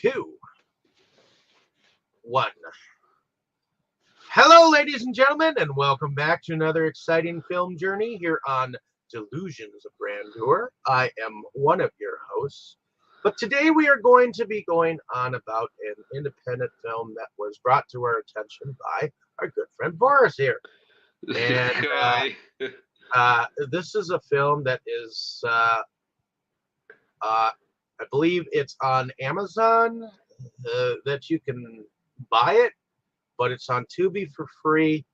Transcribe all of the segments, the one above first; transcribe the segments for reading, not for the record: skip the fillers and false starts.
two, one. Hello, ladies and gentlemen, and welcome back to another exciting film journey here on Delusions of Grandeur. I am one of your hosts, but today we are going to be going on about an independent film that was brought to our attention by our good friend Boris here. And Hi. this is a film that is, I believe it's on Amazon that you can buy it, but it's on Tubi for free.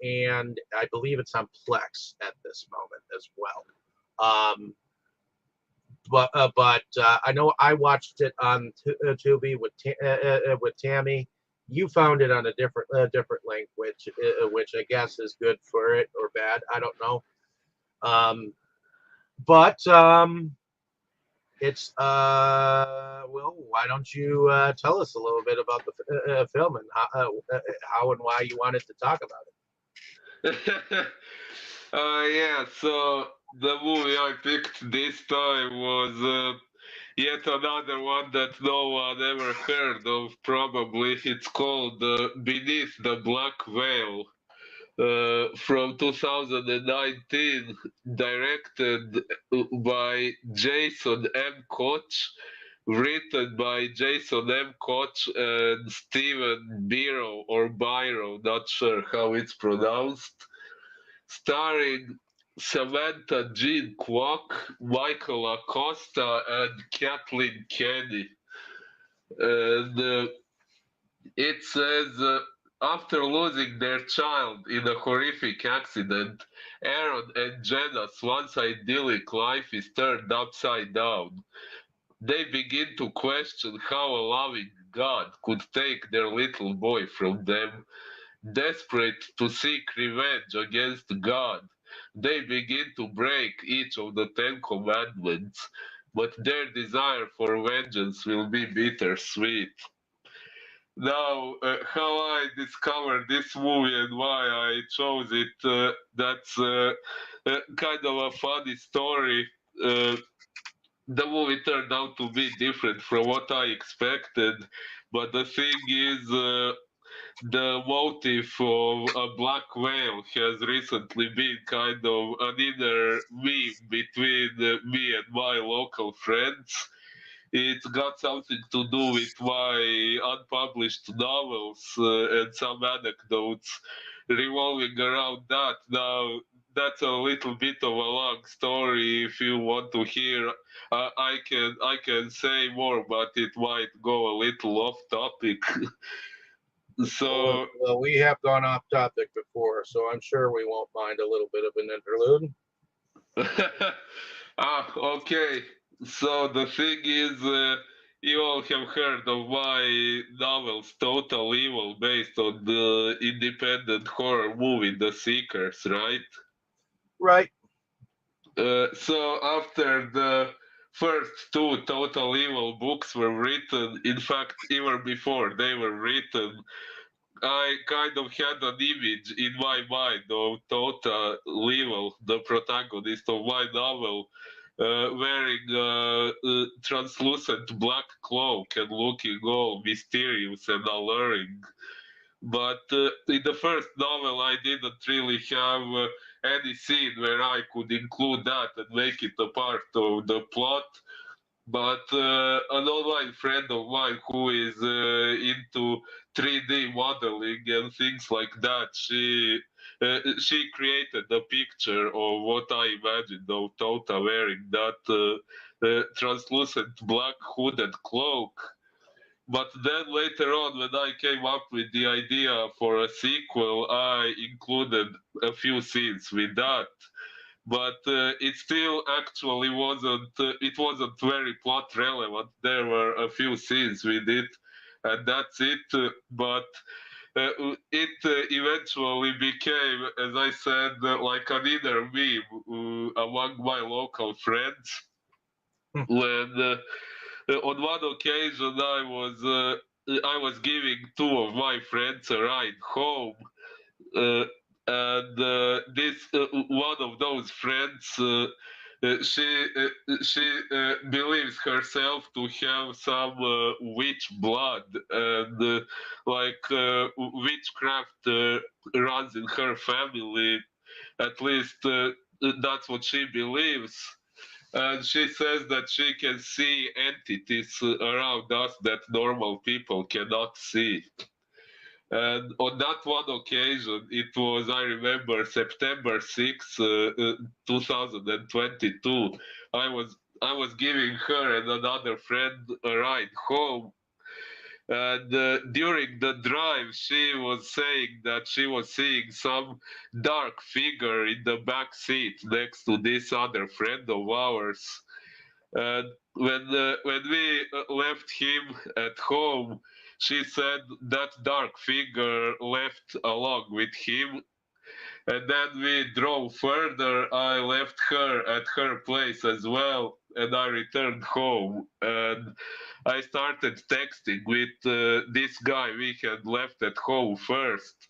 And I believe it's on Plex at this moment as well. But I know I watched it on Tubi with Tammy. You found it on a different link, which I guess is good for it or bad. I don't know. But it's well, why don't you tell us a little bit about the film and how and why you wanted to talk about Yeah, so the movie I picked this time was yet another one that no one ever heard of, probably. It's called Beneath the Black Veil. From 2019, directed by Jason M. Koch, written by Jason M. Koch and Steven Biro or Biro, not sure how it's pronounced, starring Samantha Jean Kwok, Michael Acosta, and Kathleen Kenny. And it says after losing their child in a horrific accident, Aaron and Jenna's once idyllic life is turned upside down. They begin to question how a loving God could take their little boy from them. Desperate to seek revenge against God, they begin to break each of the Ten Commandments, but their desire for vengeance will be bittersweet. Now, how I discovered this movie and why I chose it, that's kind of a funny story. Uh, the movie turned out to be different from what I expected, but the thing is, the motive of a black whale has recently been kind of an inner meme between me and my local friends. It's got something to do with my unpublished novels and some anecdotes revolving around that. Now, that's a little bit of a long story. If you want to hear, I can say more, but it might go a little off topic. it. So Well, we have gone off topic before, so I'm sure we won't mind a little bit of an interlude. okay. So the thing is, you all have heard of my novels Total Evil based on the independent horror movie The Seekers, right? Right. So after the first two Total Evil books were written, in fact, even before they were written, I kind of had an image in my mind of Total Evil, the protagonist of my novel, wearing a translucent black cloak and looking all mysterious and alluring. But in the first novel, I didn't really have any scene where I could include that and make it a part of the plot. But an online friend of mine who is into 3D modeling and things like that, she created a picture of what I imagined of Tota wearing that translucent black hooded cloak. But then later on, when I came up with the idea for a sequel, I included a few scenes with that. But it still actually wasn't. It wasn't very plot relevant. There were a few scenes with it, and that's it. But it eventually became, as I said, like an inner meme among my local friends. When on one occasion I was giving two of my friends a ride home, uh, and this one of those friends she believes herself to have some witch blood, and witchcraft runs in her family. At least that's what she believes. And she says that she can see entities around us that normal people cannot see. And on that one occasion, it was, I remember, September 6th, 2022. I was giving her and another friend a ride home, and during the drive, she was saying that she was seeing some dark figure in the back seat next to this other friend of ours. And when we left him at home, she said that dark figure left along with him. And then we drove further. I left her at her place as well, and I returned home. And I started texting with this guy we had left at home first.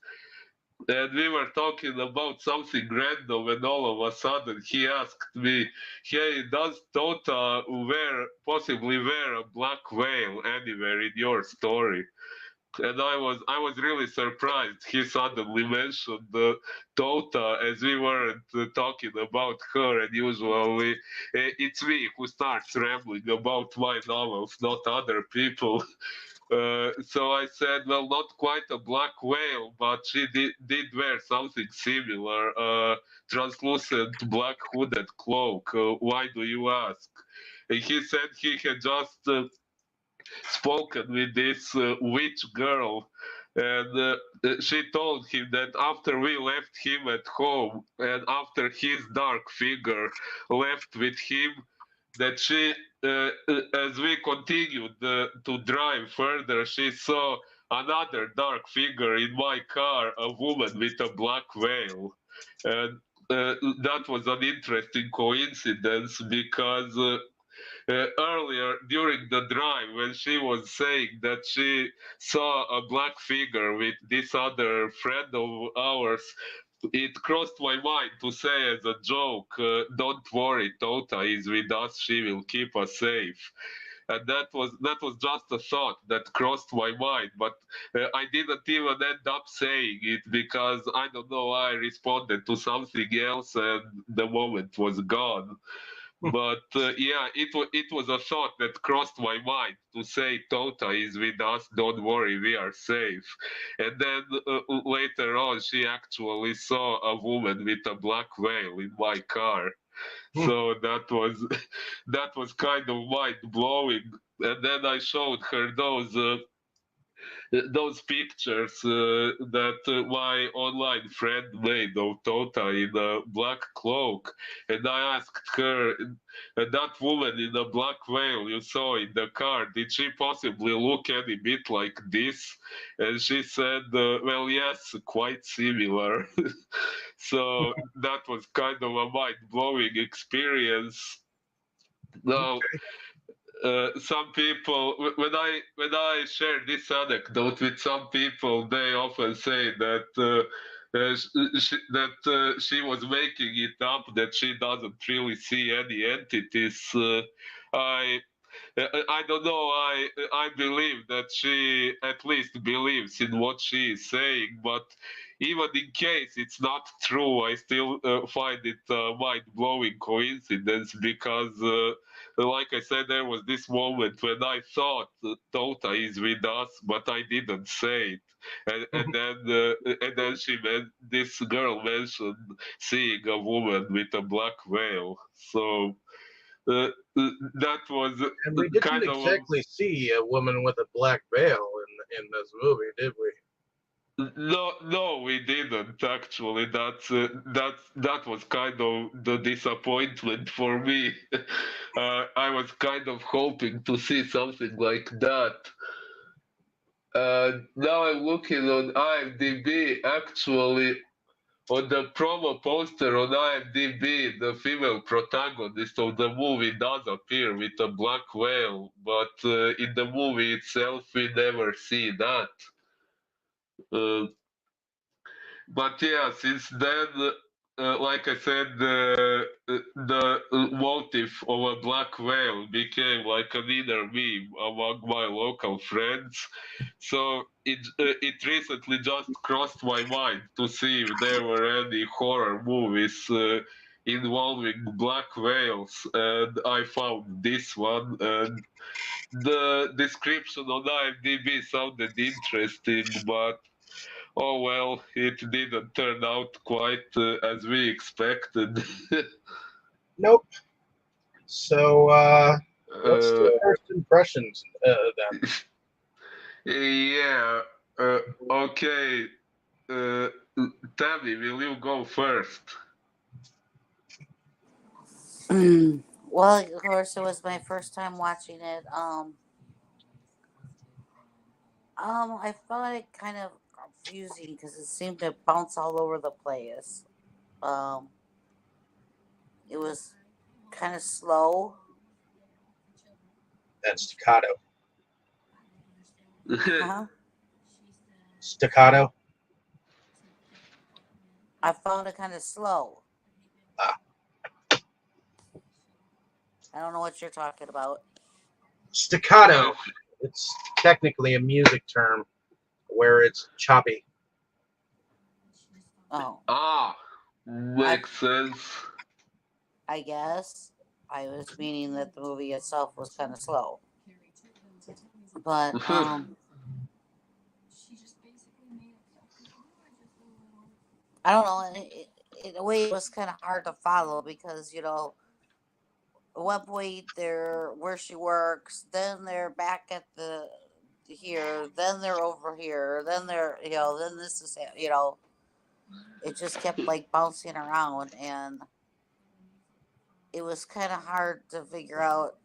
And we were talking about something random, and all of a sudden he asked me, "Hey, does Tota possibly wear a black veil anywhere in your story?" And I was really surprised. He suddenly mentioned Tota, as we weren't talking about her, and usually it's me who starts rambling about my novels, not other people. So I said, well, not quite a black whale, but she did wear something similar, a translucent black hooded cloak. Why do you ask? And he said he had just spoken with this witch girl, and she told him that after we left him at home and after his dark figure left with him, that she, as we continued to drive further, she saw another dark figure in my car, a woman with a black veil. And that was an interesting coincidence because earlier during the drive, when she was saying that she saw a black figure with this other friend of ours, it crossed my mind to say as a joke, "Don't worry, Tota is with us. She will keep us safe." And that was just a thought that crossed my mind, but I didn't even end up saying it because I don't know. I responded to something else, and the moment was gone. But yeah, it was a thought that crossed my mind to say Tota is with us. Don't worry, we are safe. And then later on, she actually saw a woman with a black veil in my car. So that was that was kind of mind blowing. And then I showed her those pictures that my online friend made of Tota in a black cloak, and I asked her, "That woman in a black veil you saw in the car, did she possibly look any bit like this?" And she said, "Well, yes, quite similar." So that was kind of a mind-blowing experience. Now, some people, when I share this anecdote with some people, they often say that she was making it up, that she doesn't really see any entities. I I don't know. I believe that she at least believes in what she is saying, but even in case it's not true, I still find it a mind-blowing coincidence because, like I said, there was this moment when I thought Tota is with us, but I didn't say it, and then this girl mentioned seeing a woman with a black veil, so. Uh, that was And we didn't kind of a, exactly see a woman with a black veil in this movie, did we? no, we didn't actually. That was kind of the disappointment for me. I was kind of hoping to see something like that. Now I'm looking on IMDb. Actually, on the promo poster on IMDb, the female protagonist of the movie does appear with a black veil, but in the movie itself, we never see that. Uh, but yeah, since then, like I said, the motif of a black whale became like an inner meme among my local friends. So it recently just crossed my mind to see if there were any horror movies involving black whales, and I found this one. And the description on IMDb sounded interesting, but oh well, it didn't turn out quite as we expected. Nope. So, what's the uh, first impressions then? yeah, uh, okay. Uh, Tammy, will you go first? Well, of course, it was my first time watching it. I found it kind of confusing because it seemed to bounce all over the place. Um, it was kind of slow. That staccato. Huh? Staccato. I found it kind of slow. Ah, I don't know what you're talking about. staccato. I It's technically a music term where it's choppy. Oh, ah, I makes sense. I guess I was meaning that the movie itself was kind of slow, but I don't know. In a way, it was kind of hard to follow because at one point they're where she works, then they're back at the here, then they're over here, then they're then this is it just kept like bouncing around, and it was kind of hard to figure out,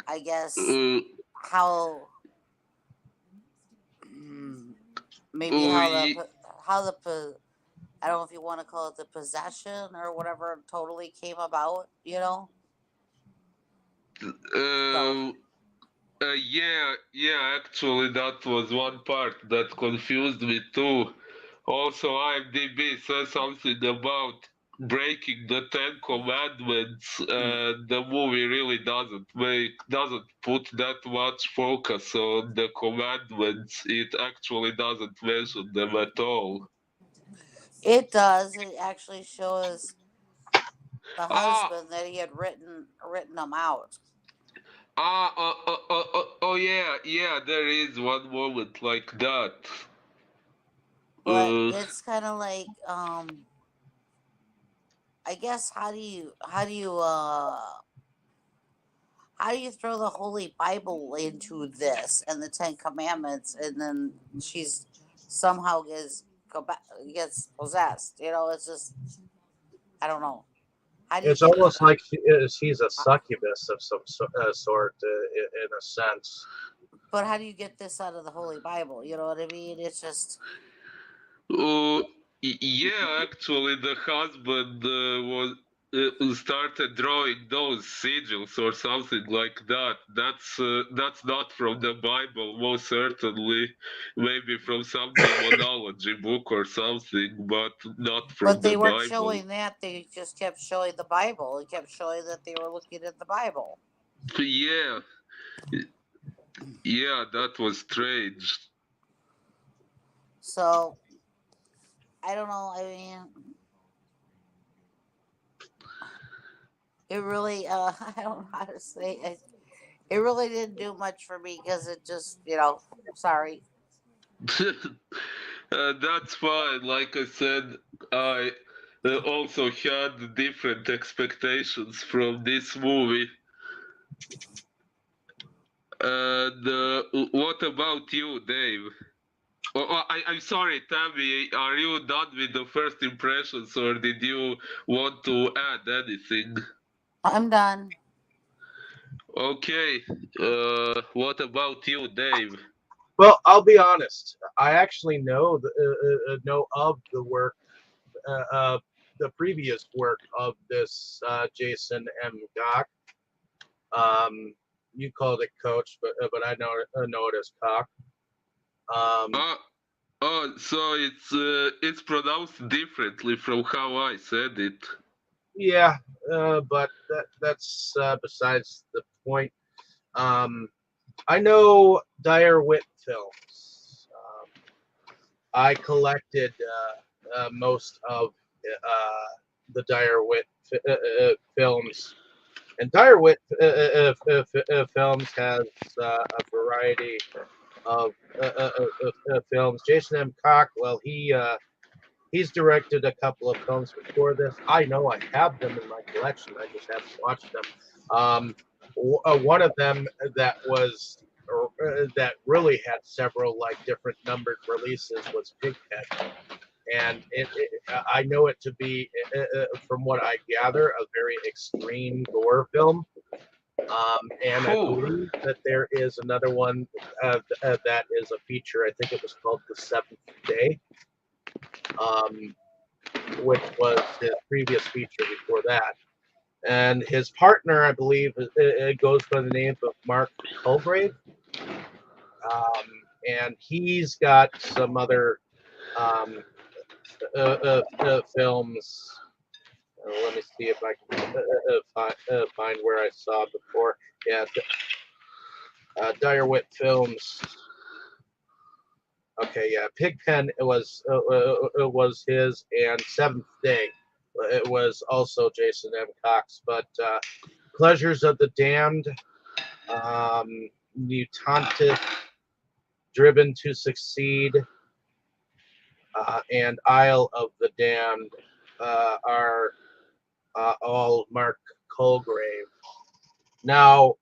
I guess, uh, how mm, maybe uh, how the I don't know if you want to call it the possession or whatever totally came about. So, uh, yeah, actually, that was one part that confused me too. Also, IMDb says something about breaking the Ten Commandments, and the movie really doesn't put that much focus on the commandments. It actually doesn't mention them at all. it does. It actually shows the Ah, husband that he had written them out. oh yeah, yeah, there is one moment like that. But Uh, it's kind of like I guess how do you throw the Holy Bible into this and the Ten Commandments, and then she's somehow gets possessed? It's just I don't know. How do you It's get almost like he's a uh, succubus of some sort, in a sense. but how do you get this out of the Holy Bible? You know what I mean? It's just Uh, yeah, actually, the husband was started drawing those sigils or something like that. That's not from the Bible, most certainly. Maybe from some demonology book or something, but not from but the they weren't Bible. showing that. They just kept showing the Bible. It kept showing that they were looking at the Bible. Yeah, yeah, that was strange. So I don't know. I mean, it really. I don't know how to say it. It really didn't do much for me because it just, sorry. That's fine. Like I said, I also had different expectations from this movie. And what about you, Dave? I'm sorry, Tammy. Are you done with the first impressions, or did you want to add anything? I'm done. Okay. What about you, Dave? Well, I'll be honest. I actually know of the work, the previous work of this Jason M. Coch. You called it Coach, but I know it as Coch. Um, Uh, Oh, so it's pronounced differently from how I said it. Yeah, but that's besides the point. Um, I know Dire Wit films. I collected most of the Dire Wit films, and Dire Wit films has a variety of films. Jason M. Cock, well, he's directed a couple of films before this. I know I have them in my collection. I just haven't watched them. One of them that really had several like different numbered releases was Pigpen, and I know it to be, from what I gather, a very extreme gore film. And I Phew. believe that there is another one that is a feature. I think it was called The Seventh Day, um, which was his previous feature before that. And his partner, I believe, it goes by the name of Mark Culgrave. And he's got some other um, films. Let me see if I can find where I saw it before. Yeah, Dire Wit Films. Okay, yeah, Pigpen it was his, and Seventh Day it was also Jason M. Cox. But Pleasures of the Damned, Mutantis, Driven to Succeed, and Isle of the Damned are all Mark Colgrave. Now,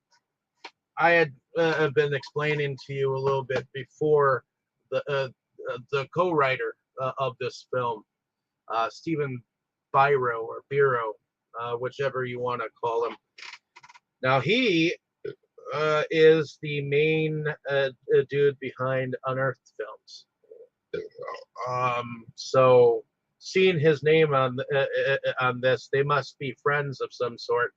I had been explaining to you a little bit before the co-writer of this film, Stephen Biro, whichever you want to call him. Now he is the main dude behind Unearthed Films. So seeing his name on this, they must be friends of some sort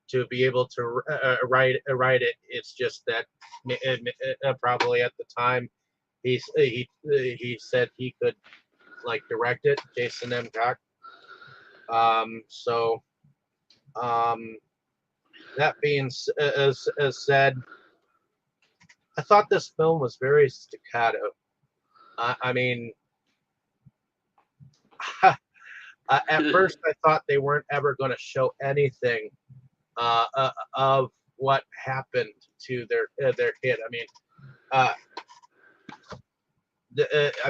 to be able to write it. It's just that probably at the time he said he could like direct it, Jason M. Cock. So um, that being as said, I thought this film was very staccato. I mean, at first I thought they weren't ever going to show anything of what happened to their kid. I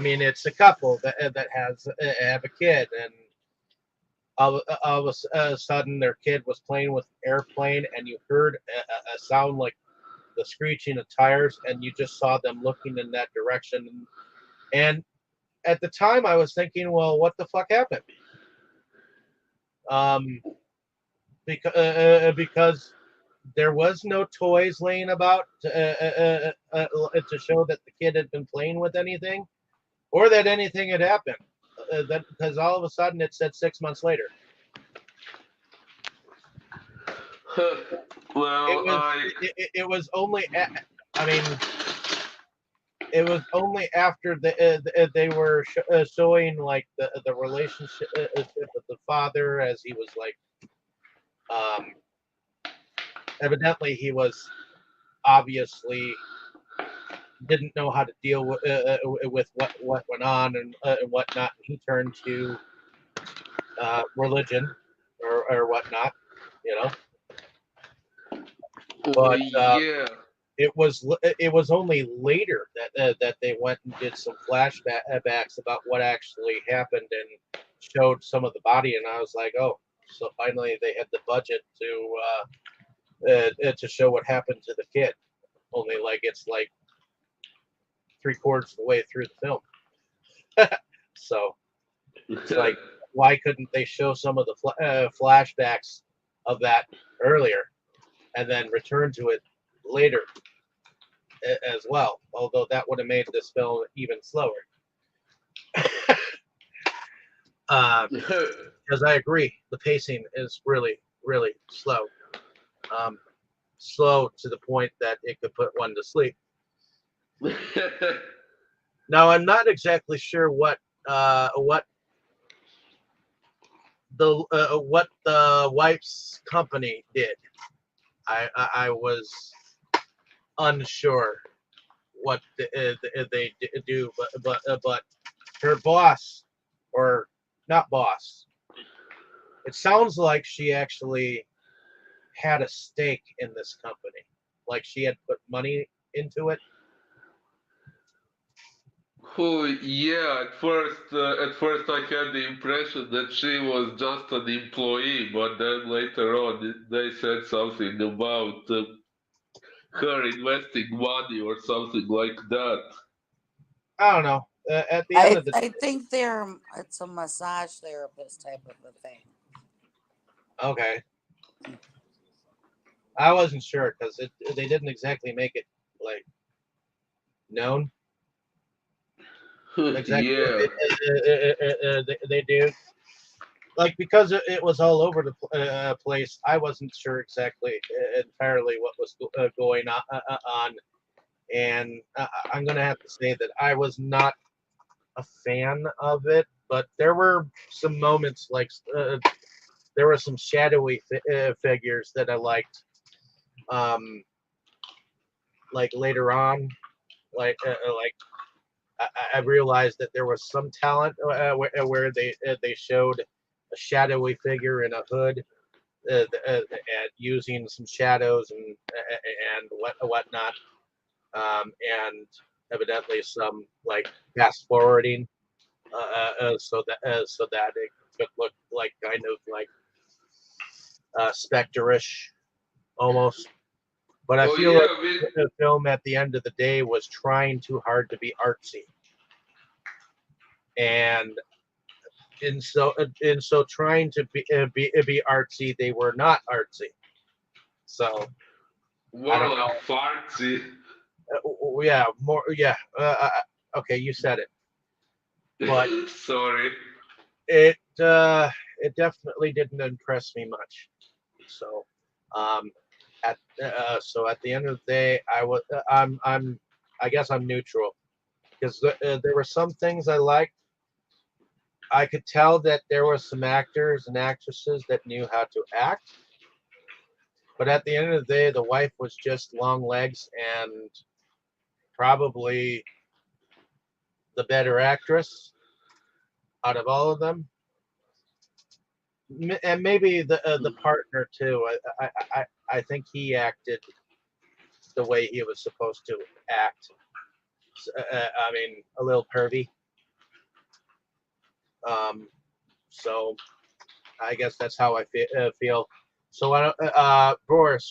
mean, it's a couple that has have a kid, and all of a sudden their kid was playing with an airplane, and you heard a sound like the screeching of tires, and you just saw them looking in that direction. And at the time, I was thinking, well, what the fuck happened? Um, because there was no toys laying about to show that the kid had been playing with anything or that anything had happened. That because all of a sudden it said 6 months later. Well, It was only. I mean, it was only after they were showing like the relationship with the father, as he was like, um, evidently he was obviously didn't know how to deal with what went on and whatnot. And he turned to religion or whatnot, you know. But yeah. it was only later that they went and did some flashbacks about what actually happened and showed some of the body, and I was like, oh, so finally they had the budget to show what happened to the kid. Only like it's like 3/4 of the way through the film. So it's like, why couldn't they show some of the flashbacks of that earlier and then return to it later as well? Although that would have made this film even slower. Because I agree, the pacing is really, really slow. Slow to the point that it could put one to sleep. Now I'm not exactly sure what the wife's company did. I was unsure what they do, but her boss, or not boss, it sounds like she actually had a stake in this company, like she had put money into it. Oh yeah, at first I had the impression that she was just an employee, but then later on they said something about her investing money or something like that. I don't know. At the end of the I think it's a massage therapist type of a thing. okay, I wasn't sure because they didn't exactly make it like known exactly what Yeah. they do. Like because it was all over the place, I wasn't sure exactly entirely what was going on, and I'm gonna have to say that I was not a fan of it. But there were some moments like there were some shadowy figures that I liked. Um, like later on, like I realized that there was some talent where they showed a shadowy figure in a hood at using some shadows and whatnot, and evidently some like fast forwarding, so that it could look like kind of like specterish almost. But I Oh feel like yeah, we the film at the end of the day was trying too hard to be artsy, and and so trying to be artsy, they were not artsy. So I more don't like know. fartsy. Yeah, more. Yeah. Okay, you said it, but Sorry. it uh, it definitely didn't impress me much. So um, at the end of the day, I guess I'm neutral because there were some things I liked. I could tell that there were some actors and actresses that knew how to act, but at the end of the day, the wife was just long legs and probably the better actress out of all of them, and maybe the partner too. I think he acted the way he was supposed to act. I mean, a little pervy. Um, so I guess that's how I feel. So Boris,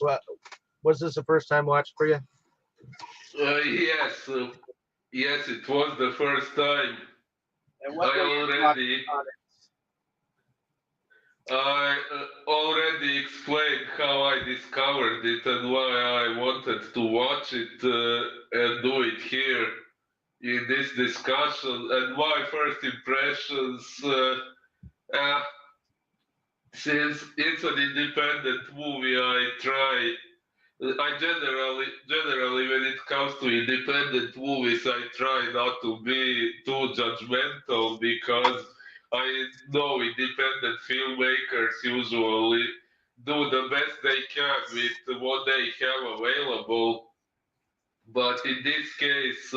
was this the first time watch for you? Yes, yes, it was the first time. And what I were your thoughts already on I already explained how I discovered it and why I wanted to watch it and do it here in this discussion. And my first impressions, uh, since it's an independent movie, I generally, when it comes to independent movies, I try not to be too judgmental because I know independent filmmakers usually do the best they can with what they have available. But in this case,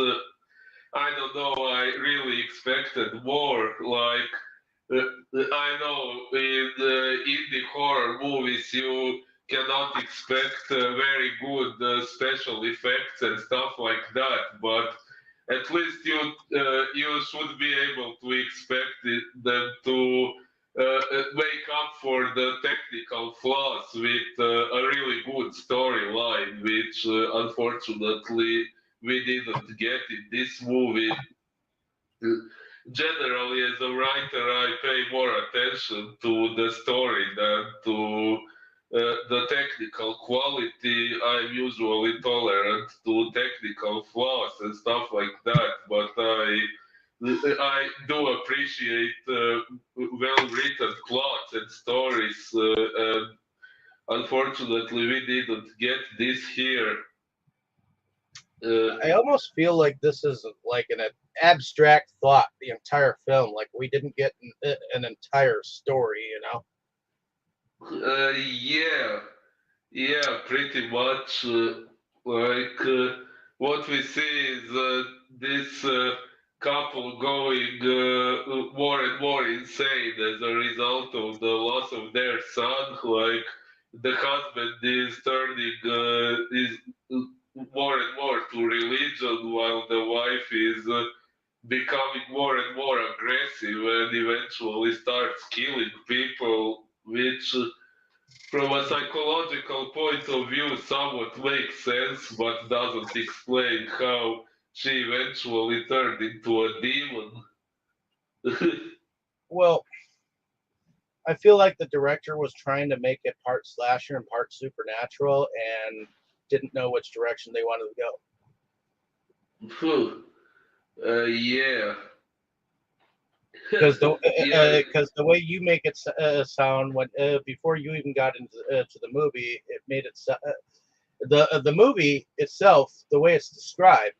I don't know. I really expected more. Like I know in indie horror movies, you cannot expect very good special effects and stuff like that. But at least you should be able to expect them to make up for the technical flaws with a really good storyline, which unfortunately we didn't get in this movie. Generally, as a writer, I pay more attention to the story than to the technical quality. I'm usually tolerant to technical flaws and stuff like that, but I do appreciate well-written plots and stories, and unfortunately, we didn't get this here. Uh, I almost feel like this is like an abstract thought the entire film. Like we didn't get an entire story, you know. Yeah, yeah, pretty much. Like what we see is this couple going more and more insane as a result of the loss of their son. Like the husband is turning is more and more to religion, while the wife is becoming more and more aggressive and eventually starts killing people, which from a psychological point of view somewhat makes sense, but doesn't explain how she eventually turned into a demon. Well, I feel like the director was trying to make it part slasher and part supernatural, and didn't know which direction they wanted to go. Yeah. Because the Yeah. because the way you make it sound when before you even got into to the movie, it made it the movie itself, the way it's described,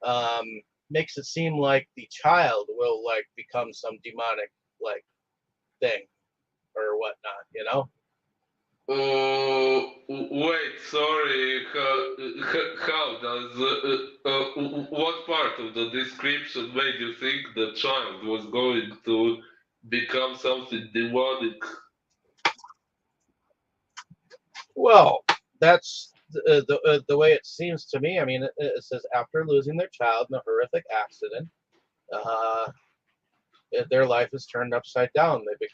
um, makes it seem like the child will like become some demonic like thing or whatnot, you know. Oh, wait, sorry. How does what part of the description made you think the child was going to become something demonic? Well, that's the way it seems to me. I mean, it says after losing their child in a horrific accident, uh, their life is turned upside down. They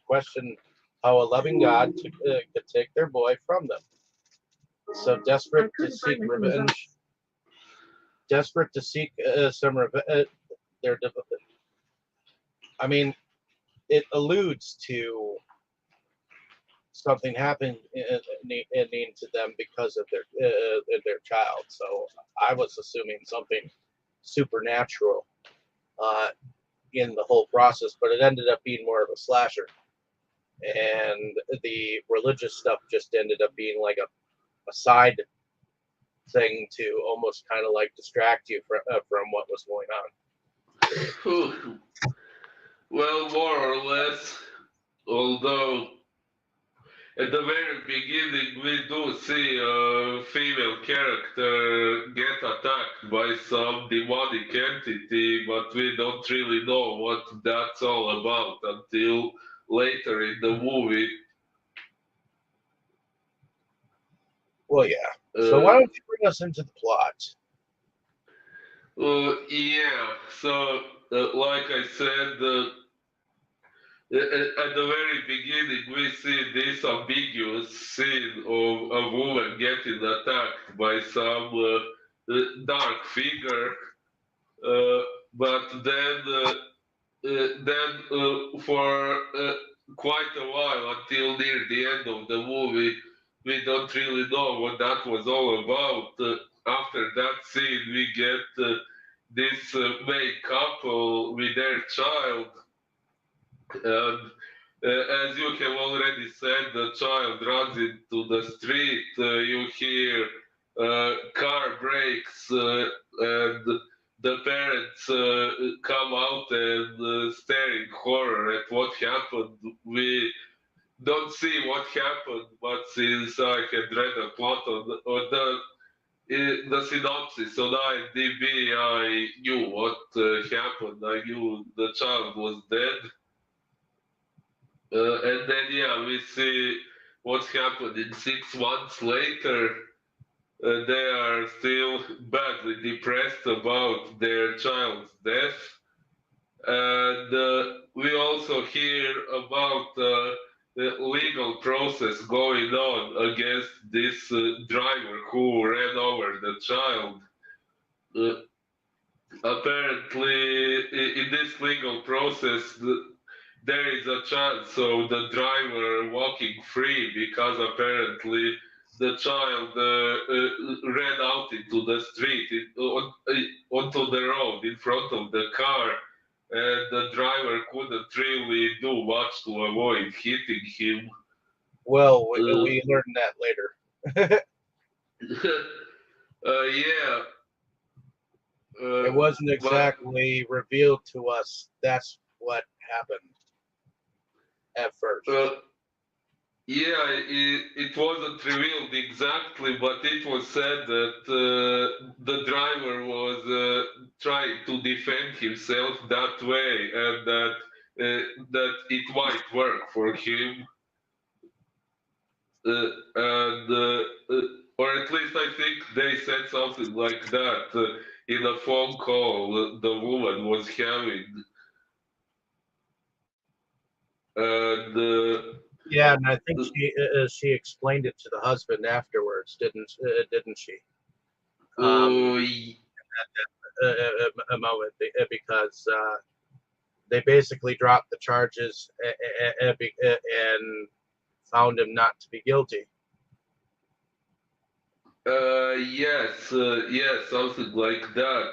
question how a loving God could take their boy from them. So desperate to seek some revenge. Their, I mean, it alludes to something happened to them because of their child. So I was assuming something supernatural uh, in the whole process, but it ended up being more of a slasher, and the religious stuff just ended up being like a side thing to almost kind of like distract you from what was going on. Well, more or less. Although at the very beginning we do see a female character get attacked by some demonic entity, but we don't really know what that's all about until later in the movie. Well, yeah. So why Uh, don't you bring us into the plot? yeah, so like I said, at the very beginning, we see this ambiguous scene of a woman getting attacked by some dark figure, uh, but then for quite a while until near the end of the movie, we don't really know what that was all about. After that scene, we get this main couple with their child, and as you have already said, the child runs into the street. You hear car brakes, and the parents come out and stare in horror at what happened. We don't see what happened, but since I had read a plot on the synopsis on IMDb, I knew what happened. I knew the child was dead. And then, yeah, we see what's happening 6 months later. They are still badly depressed about their child's death. And we also hear about the legal process going on against this driver who ran over the child. Uh, Apparently, in this legal process, there is a chance of the driver walking free because apparently the child ran out into the street, onto the road in front of the car, and the driver couldn't really do much to avoid hitting him. Well, Uh, we learned that later. yeah, Uh, It wasn't but exactly revealed to us that's what happened at uh, first. yeah, it wasn't revealed exactly, but it was said that the driver was trying to defend himself that way, and that it might work for him. And or at least I think they said something like that in a phone call the woman was having, and Yeah, and I think she explained it to the husband afterwards, didn't she? Um, uh, a moment because they basically dropped the charges and found him not to be guilty. yes, yes, something like that.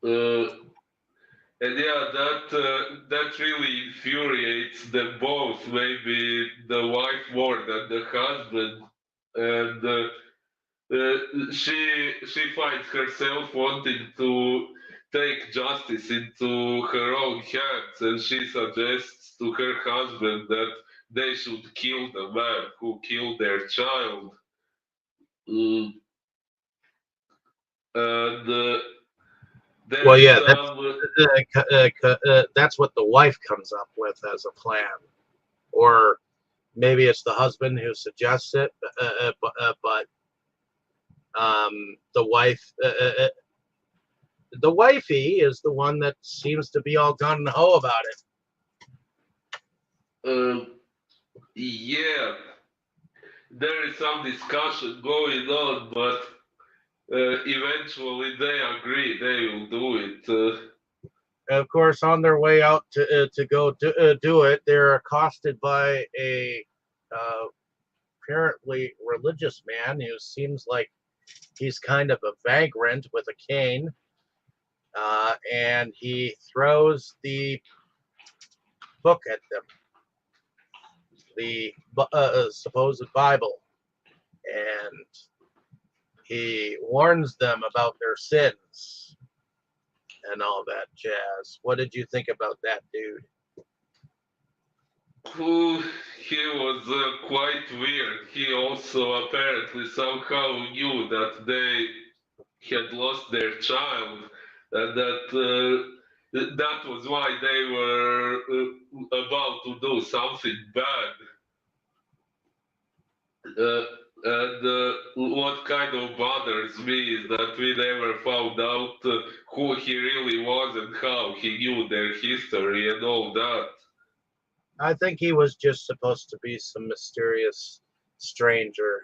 Uh, and yeah, that really infuriates them both. Maybe the wife more than the husband, and she finds herself wanting to take justice into her own hands, and she suggests to her husband that they should kill the man who killed their child. Mm, and there Well, is yeah, some. that's what the wife comes up with as a plan, or maybe it's the husband who suggests it, but the wife, the wifey, is the one that seems to be all gun ho about it. Uh, yeah, there is some discussion going on, but eventually they agree they will do it. Of course, on their way out to go do it, they're accosted by a uh, apparently religious man who seems like he's kind of a vagrant with a cane, and he throws the book at them, the supposed Bible, and he warns them about their sins and all that jazz. What did you think about that dude? Who he was quite weird. He also apparently somehow knew that they had lost their child, and that was why they were about to do something bad. Uh, and what kind of bothers me is that we never found out who he really was and how he knew their history and all that. I think he was just supposed to be some mysterious stranger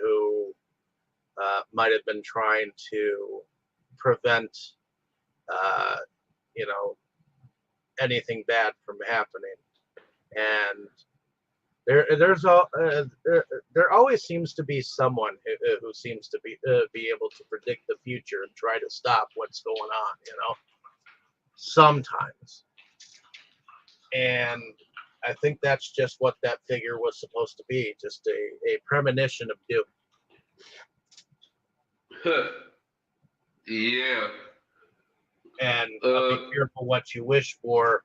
who might have been trying to prevent, uh, you know, anything bad from happening. And there always seems to be someone who seems to be able to predict the future and try to stop what's going on. Sometimes, and I think that's just what that figure was supposed to be, just a premonition of doom. Yeah. And be Uh, careful what you wish for.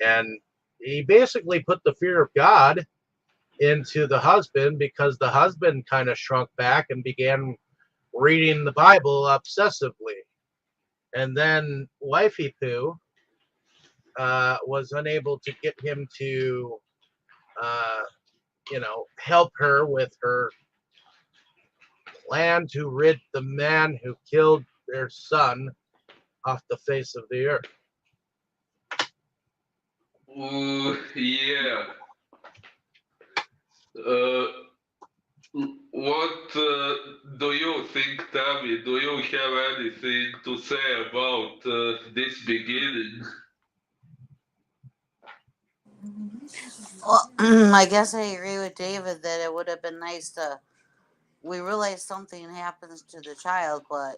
And he basically put the fear of God into the husband because the husband kind of shrunk back and began reading the Bible obsessively. And then Wifey Poo was unable to get him to, uh, help her with her plan to rid the man who killed their son off the face of the earth. yeah. Uh, what do you think, Tammy? Do you have anything to say about this beginning? Well, I guess I agree with David that it would have been nice to. We realize something happens to the child, but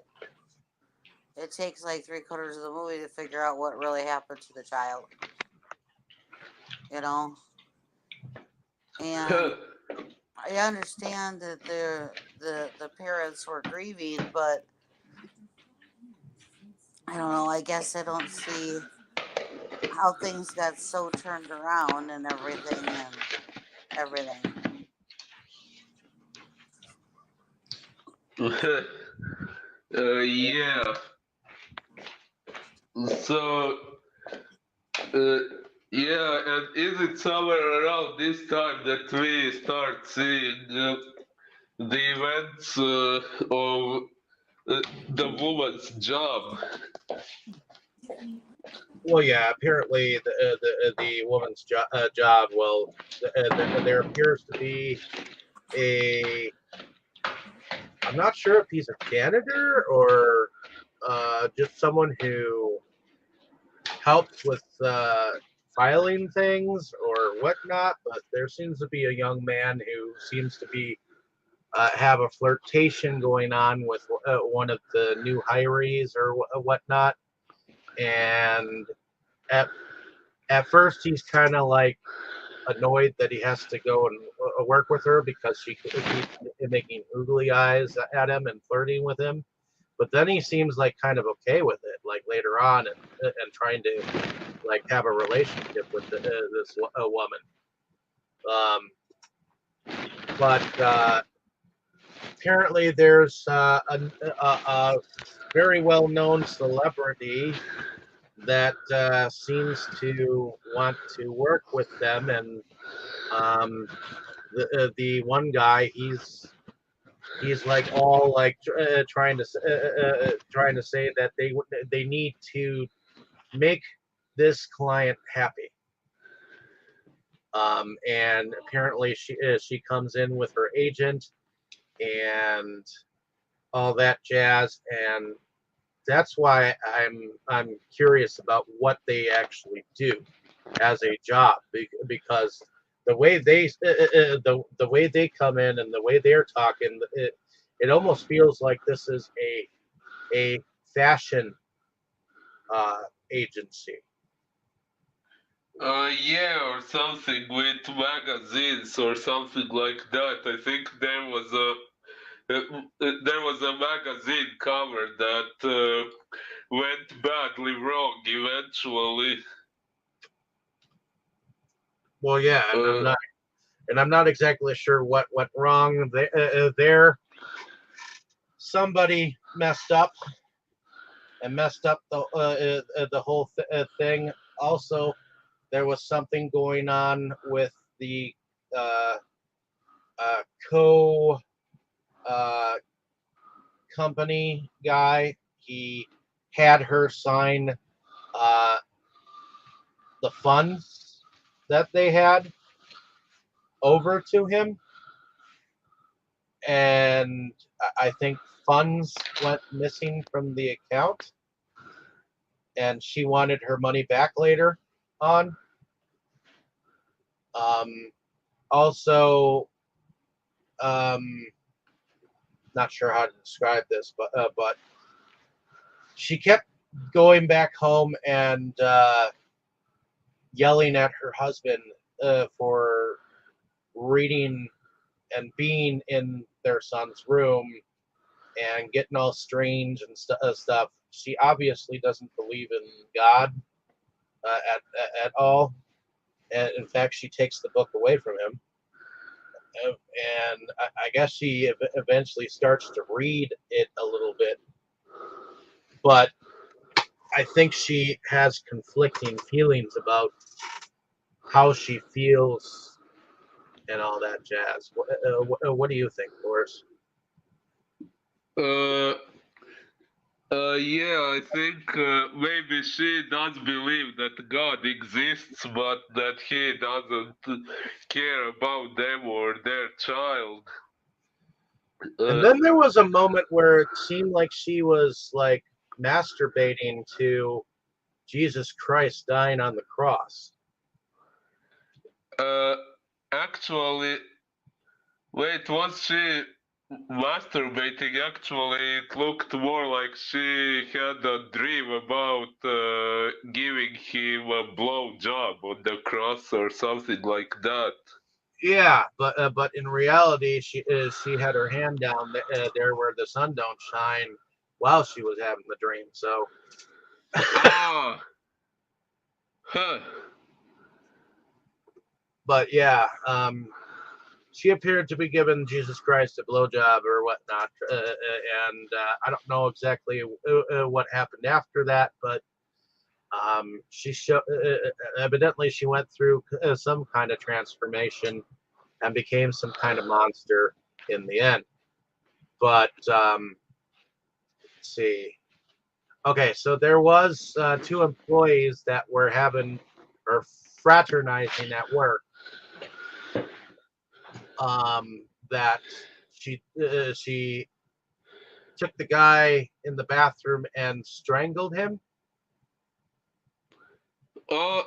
it takes like three-quarters of the movie to figure out what really happened to the child. You know, and I understand that the parents were grieving, but I don't know. I guess I don't see how things got so turned around and everything. Yeah. So, uh, yeah, and is it somewhere around this time that we start seeing the events of the woman's job? Well, yeah. Apparently, the woman's job. Well, there appears to be a. I'm not sure if he's a janitor or just someone who helps with filing things or whatnot. But there seems to be a young man who seems to be have a flirtation going on with one of the new hirees or whatnot. And at at first, he's kind of like annoyed that he has to go and work with her because she keeps making oogly eyes at him and flirting with him. But then he seems like kind of okay with it, like later on, and trying to like have a relationship with this woman. Um, but apparently, there's a very well-known celebrity that seems to want to work with them, and um, the one guy, he's like all like trying to say that they need to make this client happy. And apparently she comes in with her agent and all that jazz, and that's why I'm curious about what they actually do as a job, because the way the way they come in and the way they're talking, it almost feels like this is a fashion uh, agency. Yeah, or something with magazines or something like that. I think there was a magazine cover that went badly wrong eventually. Well, yeah, Uh, and I'm not exactly sure what went wrong there. Somebody messed up and messed up the whole thing. Also, there was something going on with the uh, uh, co uh, company guy. He had her sign uh, the funds that they had over to him, and I think funds went missing from the account, and she wanted her money back later on. Um, Also, um, not sure how to describe this, but she kept going back home and yelling at her husband for reading and being in their son's room and getting all strange and stuff. She obviously doesn't believe in God at all. And in fact, she takes the book away from him. And I guess she eventually starts to read it a little bit, but I think she has conflicting feelings about how she feels and all that jazz. What do you think, Boris? uh, yeah, I think maybe she does believe that God exists, but that he doesn't care about them or their child. And Uh, then there was a moment where it seemed like she was like masturbating to Jesus Christ dying on the cross. uh, Actually, wait, was she masturbating? Actually, it looked more like she had a dream about giving him a blow job on the cross or something like that. Yeah, but in reality, she had her hand down there where the sun don't shine while she was having the dream. So, Ah, huh. but yeah, she appeared to be giving Jesus Christ a blowjob or whatnot, and I don't know exactly what happened after that, but evidently she went through some kind of transformation and became some kind of monster in the end. But let's see. Okay, so there was two employees that were having or fraternizing at work. That she took the guy in the bathroom and strangled him. Oh,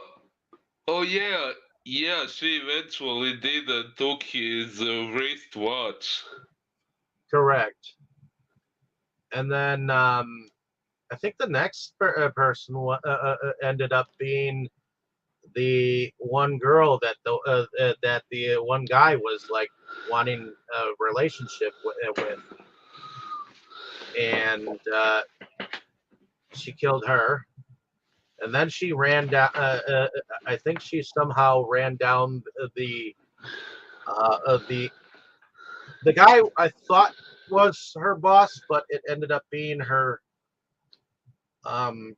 oh yeah, yeah. She eventually did and took his wristwatch. Correct. And then I think the next person ended up being the one girl that the one guy was like wanting a relationship with, and she killed her. And then she ran down. I think she somehow ran down the the guy I thought was her boss, but it ended up being her um,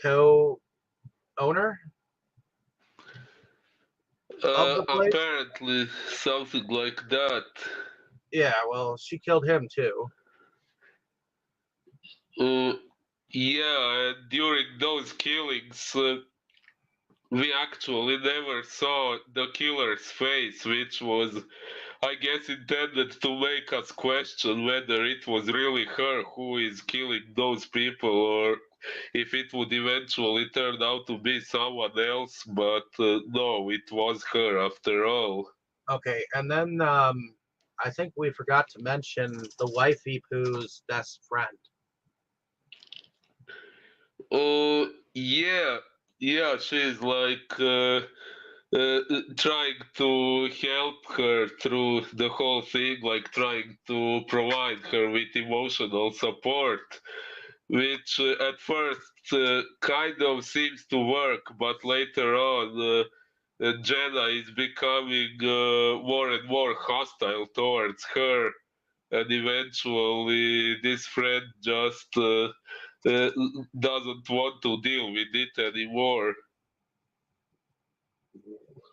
co-owner of the place. Apparently, something like that. Yeah, well, she killed him too. Uh, yeah, and during those killings, we actually never saw the killer's face, which was, I guess, intended to make us question whether it was really her who is killing those people or if it would eventually turn out to be someone else. But no, it was her after all. Okay, and then I think we forgot to mention the wifey poo's best friend. Oh, yeah, yeah, she's like trying to help her through the whole thing, like trying to provide her with emotional support, which at first kind of seems to work, but later on, Jenna is becoming more and more hostile towards her, and eventually this friend just uh, doesn't want to deal with it anymore.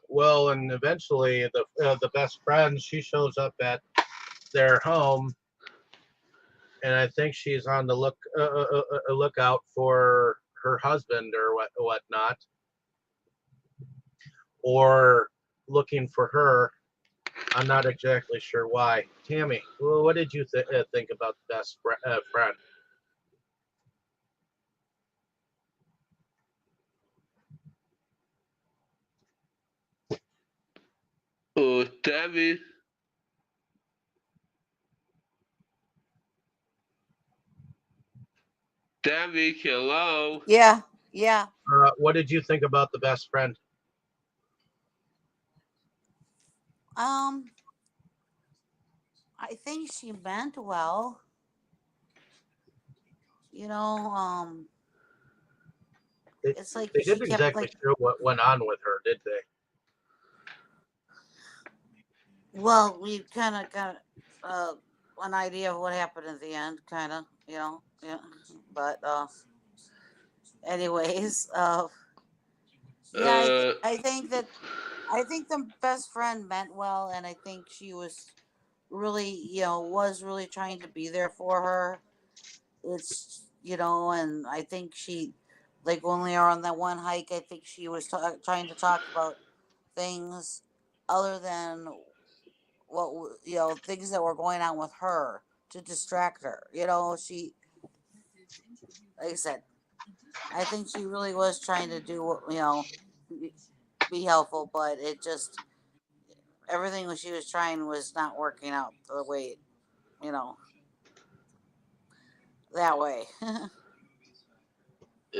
Well, and eventually the best friend she shows up at their home, and I think she's on the lookout for her husband or whatnot, or looking for her. I'm not exactly sure why. Tammy, well, what did you think about the best friend? Tammy, Tammy, hello. Yeah, yeah. What did you think about the best friend? Um, I think she meant well. You know, They, it's like they she didn't kept exactly like, show what went on with her, did they? well, we kind of got uh an idea of what happened at the end, kind of, yeah. But anyways, yeah, Uh, I think the best friend meant well, and I think she was really, was really trying to be there for her. It's, and I think she, like when we are on that one hike, I think she was trying to talk about things other than things that were going on with her to distract her. Like I said, I think she really was trying to do, be be helpful, but it just, everything she was trying was not working out the way, you know, that way.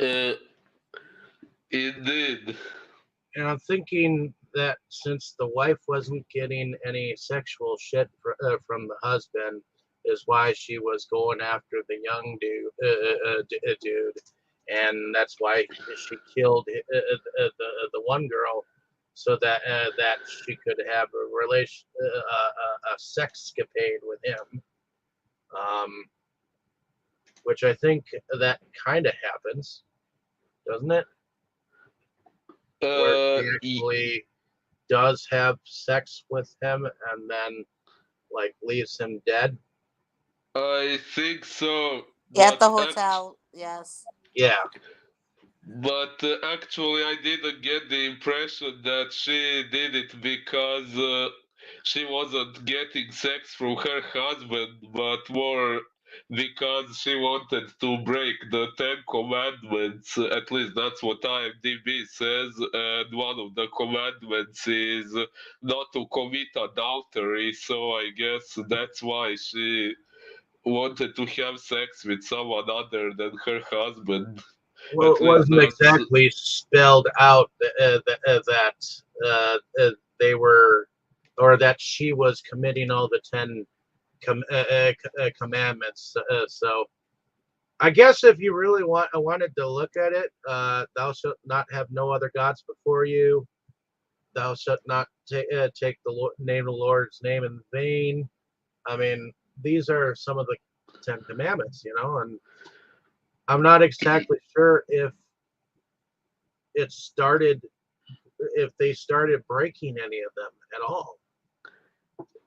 uh, indeed. And I'm thinking that since the wife wasn't getting any sexual shit from the husband, is why she was going after the young dude, and that's why she killed the one girl, so that she could have a relation, a sexcapade with him. Um, which I think that kind of happens, doesn't it? Where Uh, she y- actually does have sex with him and then like leaves him dead. I think so, Yeah, at but the hotel. Yes. Yeah, actually, I didn't get the impression that she did it because she wasn't getting sex from her husband, but more because she wanted to break the Ten Commandments. At least that's what IMDb says. And one of the commandments is not to commit adultery. So I guess that's why she wanted to have sex with someone other than her husband. well, At it least wasn't that's exactly spelled out that they were, or that she was committing all the commandments. So I guess if you really wanted to look at it, thou shalt not have no other gods before you. Thou shalt not take the name of the Lord's name in vain. I mean, these are some of the Ten Commandments, and I'm not exactly sure it started, if they started breaking any of them at all.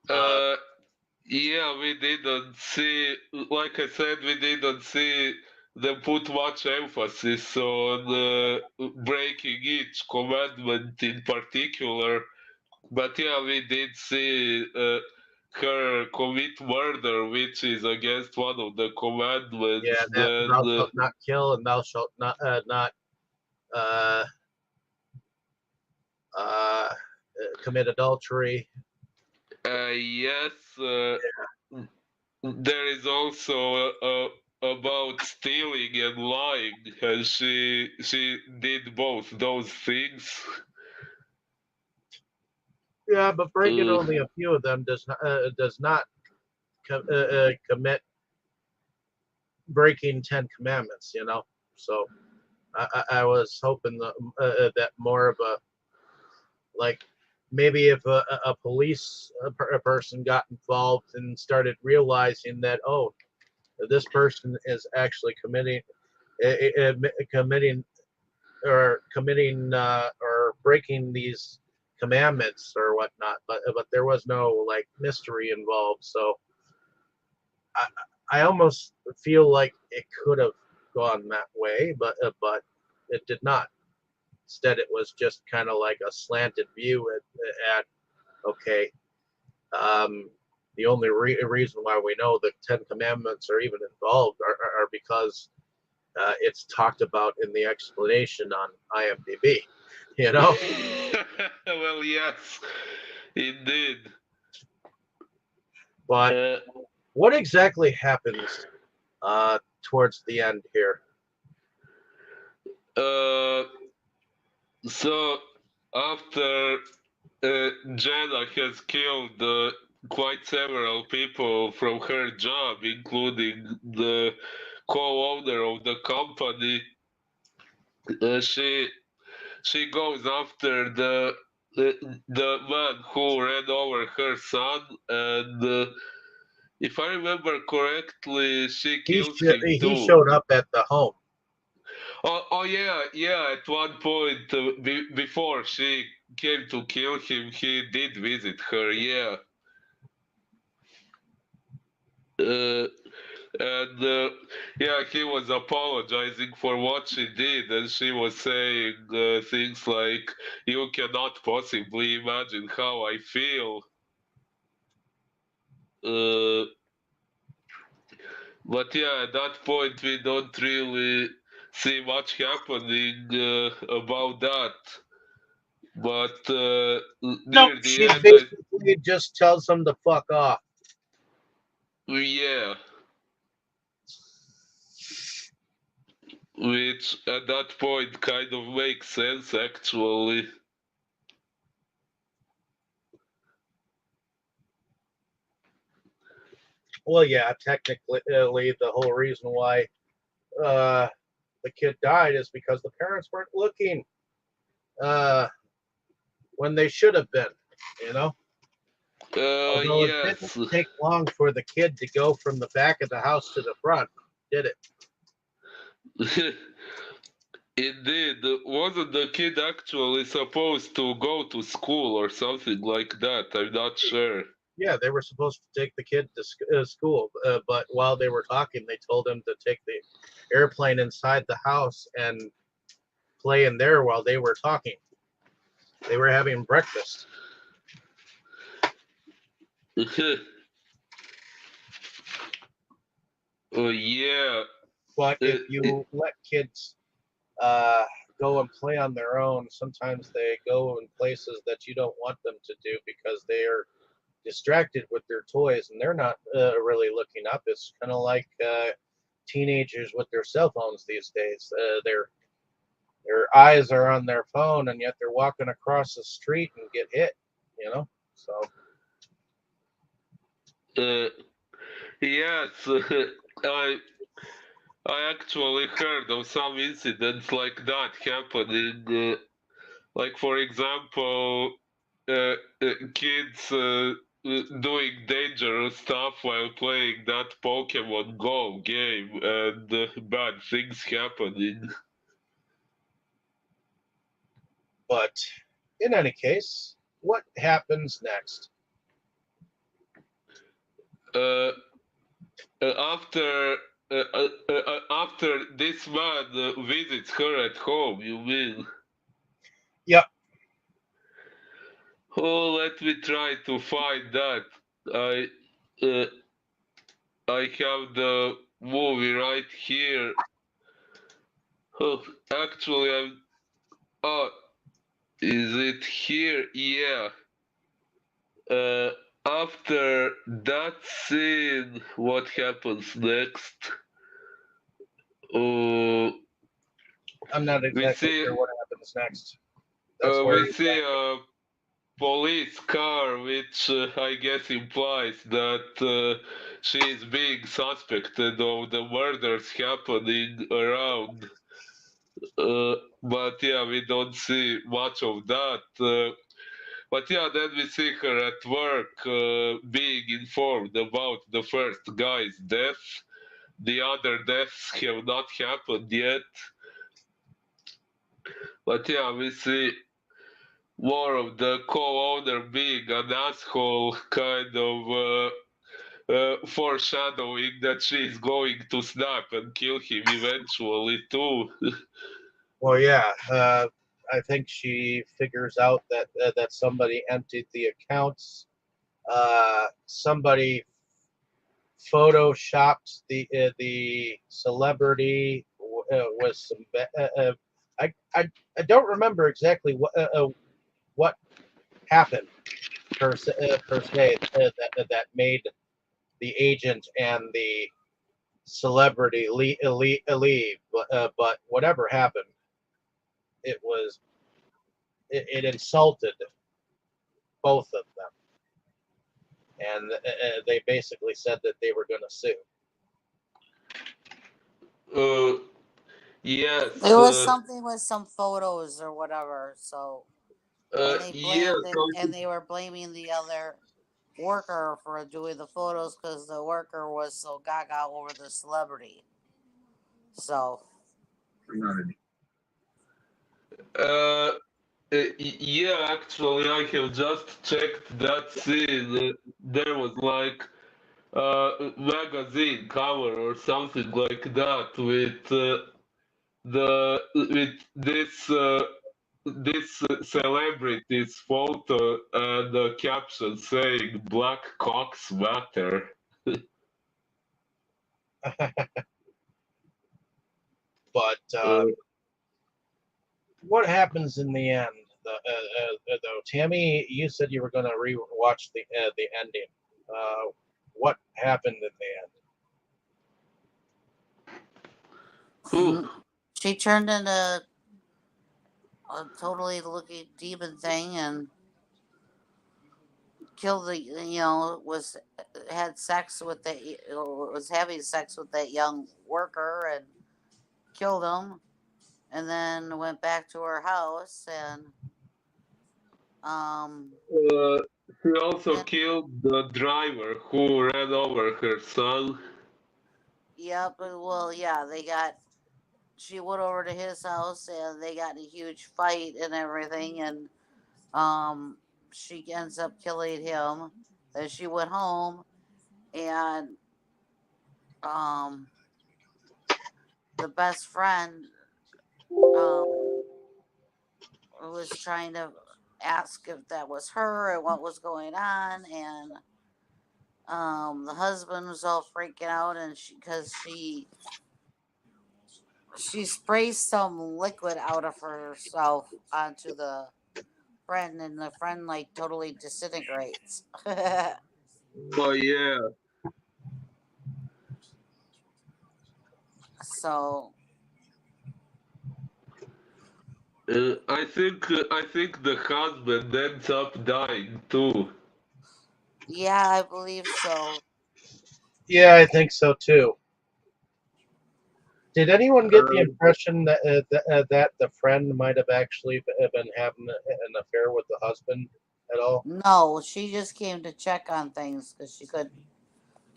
Uh, uh yeah, we didn't see, like I said, we didn't see them put much emphasis on breaking each commandment in particular. But yeah, we did see her commit murder, which is against one of the yeah, commandments. that thou Then shalt not kill, and thou shalt not uh, uh, commit adultery. yes, there is also about stealing and lying, and she did both those things. Yeah, but breaking Uh, only a few of them does not commit breaking Ten Commandments. So I was hoping that more of a, like, maybe if a police a person got involved and started realizing that, oh, this person is actually committing or or breaking these commandments or whatnot, but there was no like mystery involved. So I, I almost feel like it could have gone that way, but it did not. Instead, it was just kind of like a slanted view at okay. Um, the only reason why we know the Ten Commandments are even involved are because it's talked about in the explanation on IMDb. You know, well, yes, indeed. but Uh, what exactly happens towards the end here? uh, so after Jenna has killed quite several people from her job, including the co-owner of the company. She goes after the man who ran over her son, and if I remember correctly, she kills him He too. showed up at the home. Oh yeah, yeah. At one point, before she came to kill him, he did visit her. Yeah. Uh, and yeah, he was apologizing for what she did, and she was saying things like, "You cannot possibly imagine how I feel." Uh, but yeah, at that point, we don't really see much happening about that. But Nope, near the she end, basically just tells him to fuck off. yeah, which at that point kind of makes sense actually. Well, yeah, technically, the whole reason why uh, the kid died is because the parents weren't looking uh, when they should have been. You know, although it didn't Yes. take long for the kid to go from the back of the house to the front, did it? Indeed, wasn't the kid actually supposed to go to school or something like that? I'm not sure. Yeah, they were supposed to take the kid to school, but while they were talking, they told him to take the airplane inside the house and play in there while they were talking. They were having breakfast. Oh yeah. But Uh, if you let kids uh, go and play on their own, sometimes they go in places that you don't want them to do because they are distracted with their toys and they're not really looking up. It's kind of like teenagers with their cell phones these days. Their eyes are on their phone and yet they're walking across the street and get hit. You know, so uh, yes, I I actually heard of some incidents like that happening. Like for example, kids doing dangerous stuff while playing that Pokemon Go game, and bad things happening. but in any case, what happens next? Uh, after after this man visits her at home, you mean? Yep. Oh, let me try to find that. I uh, I have the movie right here. Oh, actually, I'm. Oh, is it here? Yeah. Uh, After that scene, what happens next? Uh, I'm not we exactly see. sure what happens next. That's We where see a police car, which I guess implies that she is being suspected of the murders happening around. But yeah, we don't see much of that. But yeah, then we see her at work being informed about the first guy's death. The other deaths have not happened yet. But yeah, we see more of the co-owner being an asshole, kind of foreshadowing that she's going to snap and kill him eventually too. well, yeah. I think she figures out that somebody emptied the accounts. Somebody photoshopped the celebrity with some. I don't remember exactly what happened per se that made the agent and the celebrity leave. But whatever happened, it was it insulted both of them, and they basically said that they were going to sue. uh, yes, There was something with some photos or whatever. So, and they yeah, blamed it, and they were blaming the other worker for doing the photos because the worker was so gaga over the celebrity. So, uh, yeah, actually, I have just checked that scene. There was like magazine cover or something like that with with this celebrity's photo and a caption saying "Black cocks matter." But Uh, what happens in the end? Though, Tammy, you said you were going to re-watch the ending. What happened in the whew. she turned into a totally looking demon thing and killed the, was had sex with the, was having sex with that young worker and killed him, and then went back to her house and um Uh, she also and killed the driver who ran over her son. yep, well, yeah, they got, she went over to his house and they got in a huge fight and everything, and um she ends up killing him. Then she went home and um the best friend um was trying to ask if that was her and what was going on, and the husband was all freaking out, and because she sprays some liquid out of herself onto the friend, and the friend like totally disintegrates. Oh yeah. So I think the husband ends up dying too. yeah, I believe so. Yeah, I think so too. Did anyone get the Uh, impression that the friend might have actually been having an affair with the husband at all? No, she just came to check on things because she couldn't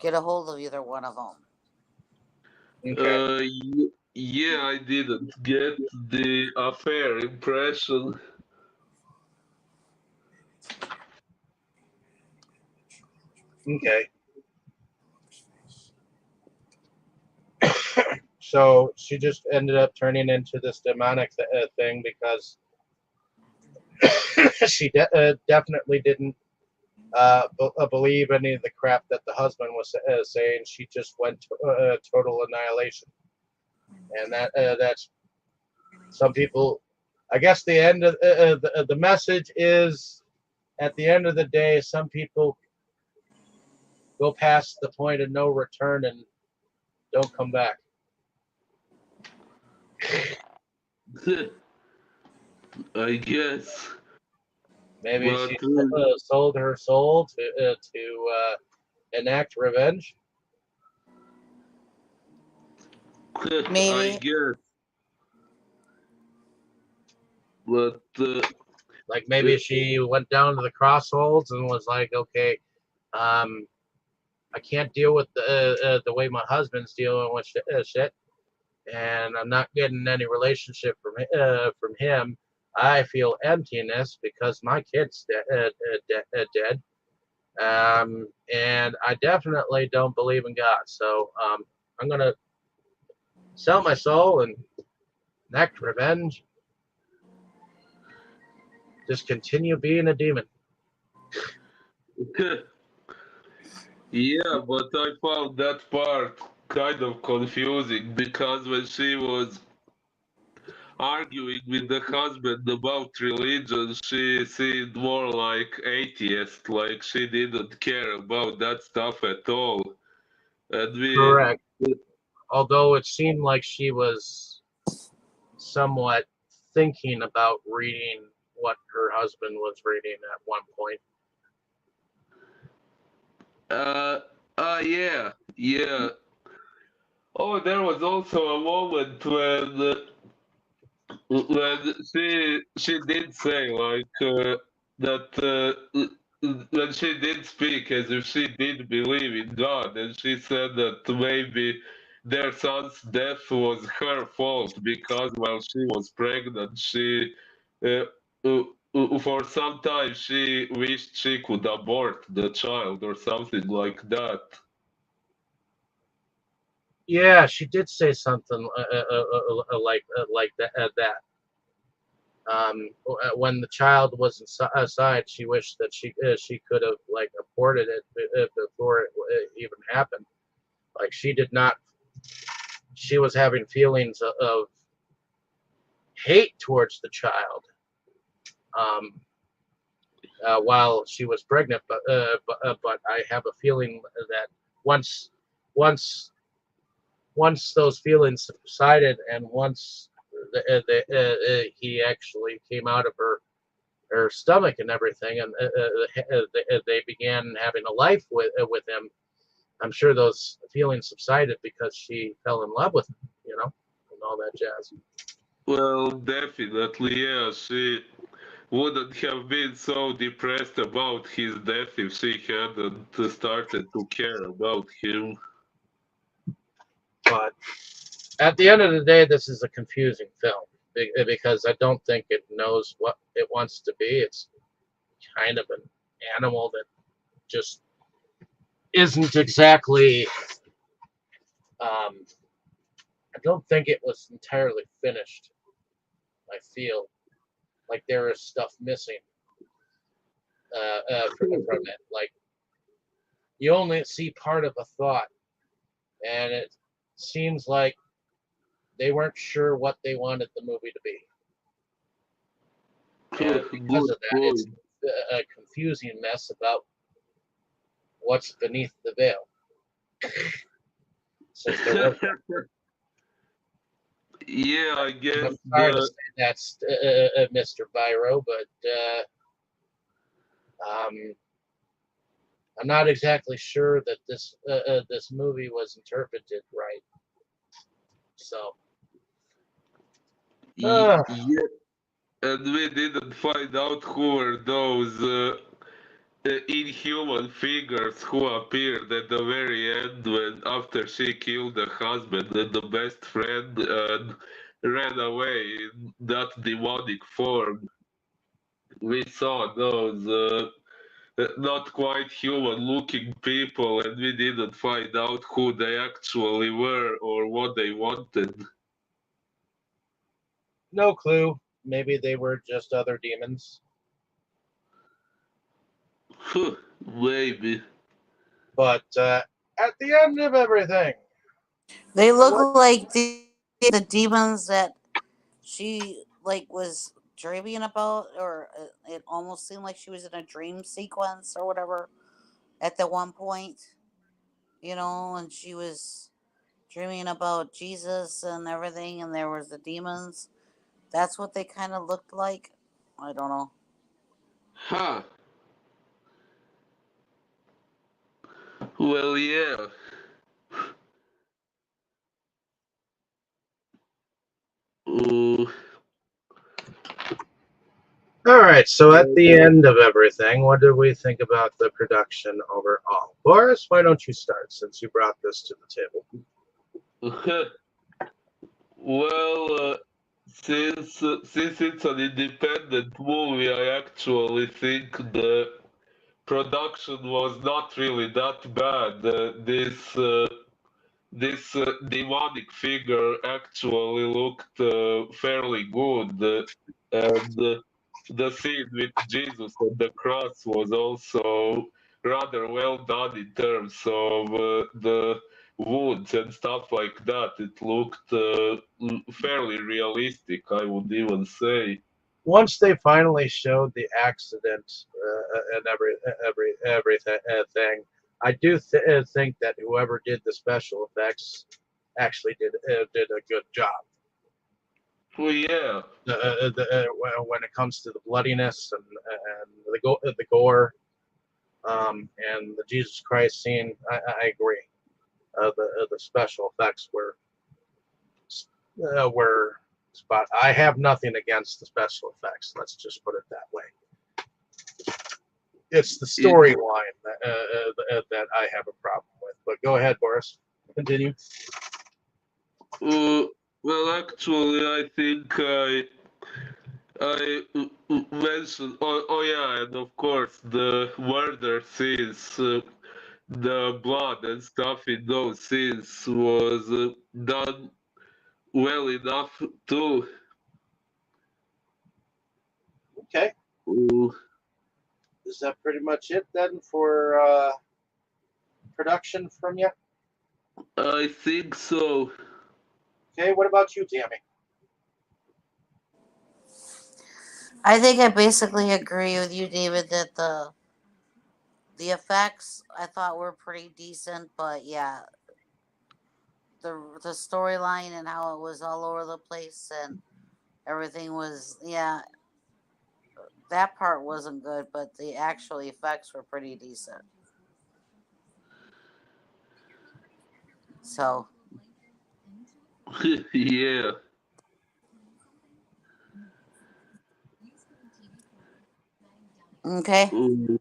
get a hold of either one of them. Okay, yeah, I didn't get the affair impression. okay. So she just ended up turning into this demonic thing because she definitely didn't believe any of the crap that the husband was saying. She just went to total annihilation, and that's some people. I guess the end of the message is at the end of the day, some people go past the point of no return and don't come back. I guess. Maybe she But sold her soul to enact revenge. I Maybe. guess. But Like uh, maybe she went down to the crossroads and was like, okay, um, I can't deal with the way my husband's dealing with shit, and I'm not getting any relationship from him. I feel emptiness because my kid's dead. And I definitely don't believe in God. So I'm gonna sell my soul and enact revenge. Just continue being a demon. yeah, but I found that part kind of confusing because when she was arguing with the husband about religion, she seemed more like atheist, like she didn't care about that stuff at all. And we, Correct. Although it seemed like she was somewhat thinking about reading what her husband was reading at one point. uh, yeah, yeah. Oh, there was also a moment when she did say like that when she did speak as if she did believe in God, and she said that maybe their son's death was her fault because while she was pregnant, she uh, for some time she wished she could abort the child or something like that. Yeah, she did say something like that. When the child was inside, she wished that she could have like aborted it before it even happened. Like she did not. She was having feelings of hate towards the child um, while she was pregnant. But I have a feeling that once once once those feelings subsided and once he actually came out of her her stomach and everything, and they began having a life with him. I'm sure those feelings subsided because she fell in love with him, and all that jazz. Well, definitely, yeah. She wouldn't have been so depressed about his death if she hadn't started to care about him. But at the end of the day, this is a confusing film because I don't think it knows what it wants to be. It's kind of an animal that just isn't exactly. Um, I don't think it was entirely finished. I feel like there is stuff missing from it. Like you only see part of a thought, and it seems like they weren't sure what they wanted the movie to be, and because Good of that, it's point. a confusing mess about what's beneath the veil. Since there was, Yeah, I guess I'm sorry to the say that's Mr. Byro, but um, I'm not exactly sure that this movie was interpreted right. So, uh, yeah, and we didn't find out who were those inhuman figures who appeared at the very end when after she killed the husband and the best friend and ran away in that demonic form. We saw those not quite human looking people and we didn't find out who they actually were or what they wanted. no clue. Maybe they were just other demons. Maybe. But at the end of everything, They look what? like the demons that she like was dreaming about, or it almost seemed like she was in a dream sequence or whatever at the one point, and she was dreaming about Jesus and everything, and there was the demons. That's what they kind of looked like. I don't know. Huh. Well, yeah. Uh, All right. So at well, the end of everything, what did we think about the production overall? Boris, why don't you start since you brought this to the table? well, since it's an independent movie, I actually think the production was not really that bad. This demonic figure actually looked fairly good, and the scene with Jesus on the cross was also rather well done in terms of the wounds and stuff like that. It looked fairly realistic, I would even say. Once they finally showed the accident and everything, I do think that whoever did the special effects actually did a good job. Well, yeah. When it comes to the bloodiness and the gore and the Jesus Christ scene, I agree. The special effects were spot. I have nothing against the special effects. Let's just put it that way. It's the It, storyline that I have a problem with. But go ahead, Boris. Continue. uh, well, actually, I think I mentioned. Oh, yeah, and of course the murder scenes, the blood and stuff in those scenes was done well enough too. Okay. Uh, Is that pretty much it then for production from you? I think so. Okay. What about you, Tammy? I think I basically agree with you, David, that the effects I thought were pretty decent, but yeah, the storyline and how it was all over the place and everything was, yeah, that part wasn't good, but the actual effects were pretty decent. So Yeah. okay. Mm,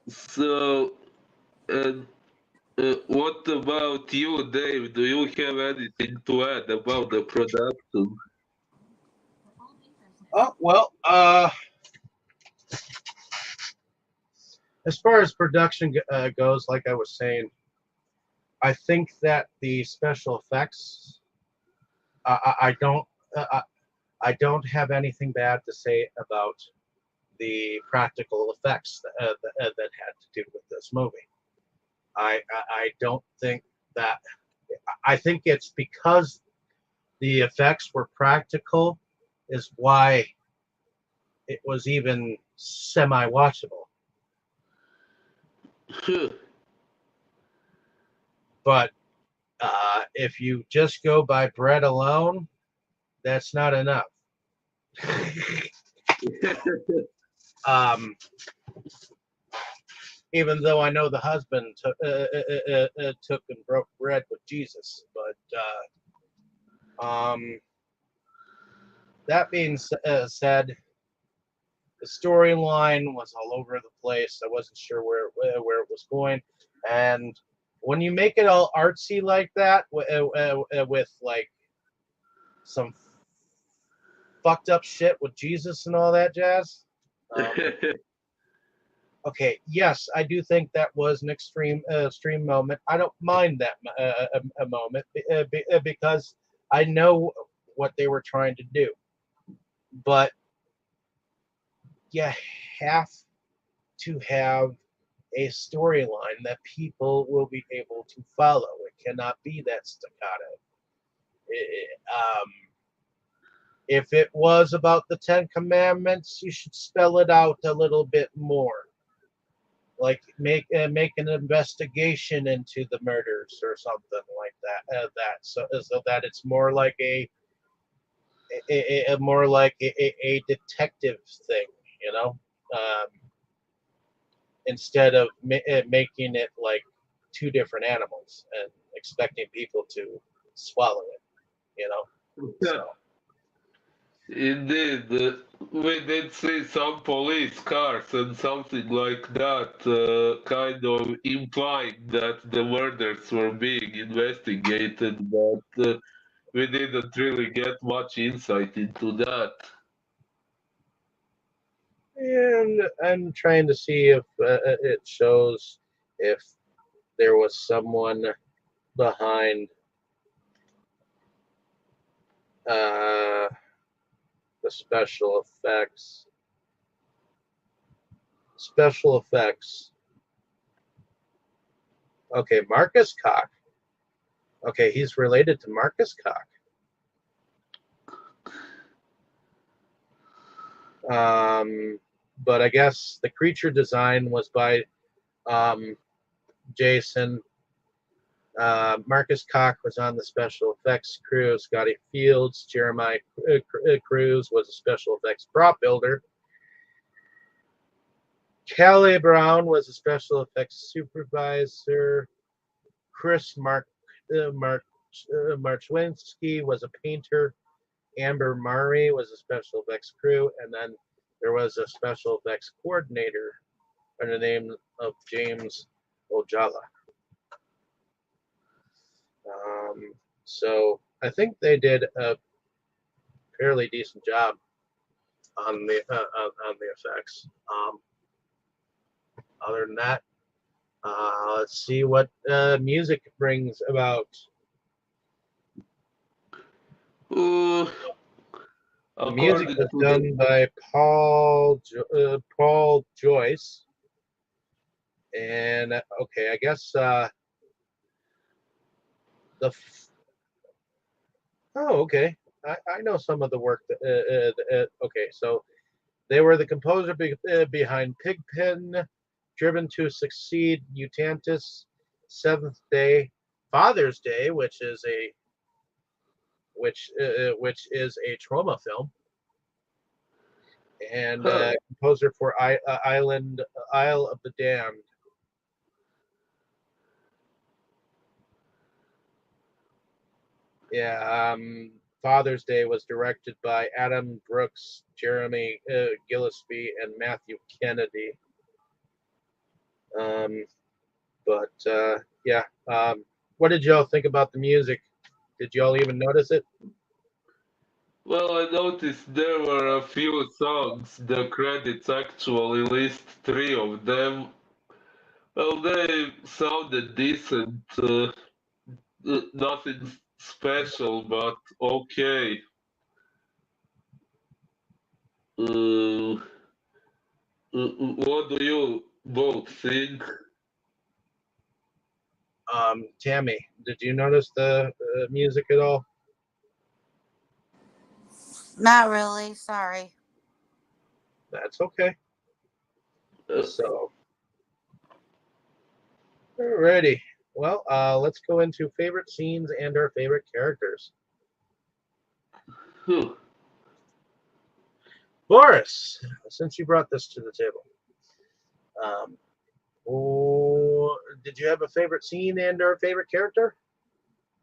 So, and what about you, Dave? Do you have anything to add about the production? Oh well, as far as production goes, like I was saying, I think that the special effects, I don't, I don't have anything bad to say about the practical effects that had to do with this movie. I don't think that. I think it's because the effects were practical is why it was even semi-watchable. But if you just go by bread alone, that's not enough. um, Even though I know the husband took and broke bread with Jesus, but that being said, the storyline was all over the place. I wasn't sure where it was going, and when you make it all artsy like that, with like some fucked up shit with Jesus and all that jazz. Okay, yes, I do think that was an extreme moment. I don't mind that a moment because I know what they were trying to do, but you have to have a storyline that people will be able to follow. It cannot be that staccato. If it was about the Ten Commandments, you should spell it out a little bit more. Like make an investigation into the murders or something like that. So that it's more like a more like a detective thing, you know, um, instead of making it like two different animals and expecting people to swallow it, you know. So Indeed, we did see some police cars and something like that, kind of implying that the murders were being investigated, but we didn't really get much insight into that. and I'm trying to see if it shows if there was someone behind uh, the special effects. Special effects. Okay, Marcus Coch. Okay, he's related to Marcus Coch. But I guess the creature design was by Jason. Marcus Coch was on the special effects crew. Scotty Fields, Jeremiah Cruz was a special effects prop builder. Callie Brown was a special effects supervisor. Chris Marchwinski was a painter. Amber Murray was a special effects crew, and then there was a special effects coordinator under the name of James Ojala. So I think they did a fairly decent job on the effects. Other than that, let's see what music brings about. Uh, The music According was to the done by Paul Joyce, and okay, I guess the oh okay, I know some of the work that okay, so they were the composer behind Pigpen, Driven to Succeed, Mutantis, Seventh Day, Father's Day, which is a trauma film. and Huh. composer for Isle of the Damned. Yeah, Father's Day was directed by Adam Brooks, Jeremy Gillespie, and Matthew Kennedy. Um, but yeah, what did y'all think about the music? Did y'all even notice it? Well, I noticed there were a few songs. The credits actually list three of them. Well, they sounded decent. Nothing special, but okay. Uh, what do you both think? Tammy, did you notice the music at all? Not really. Sorry. That's okay. Uh, So, alrighty. Well, let's go into favorite scenes and our favorite characters. Phew. Boris, since you brought this to the table, um, oh, did you have a favorite scene and or favorite character?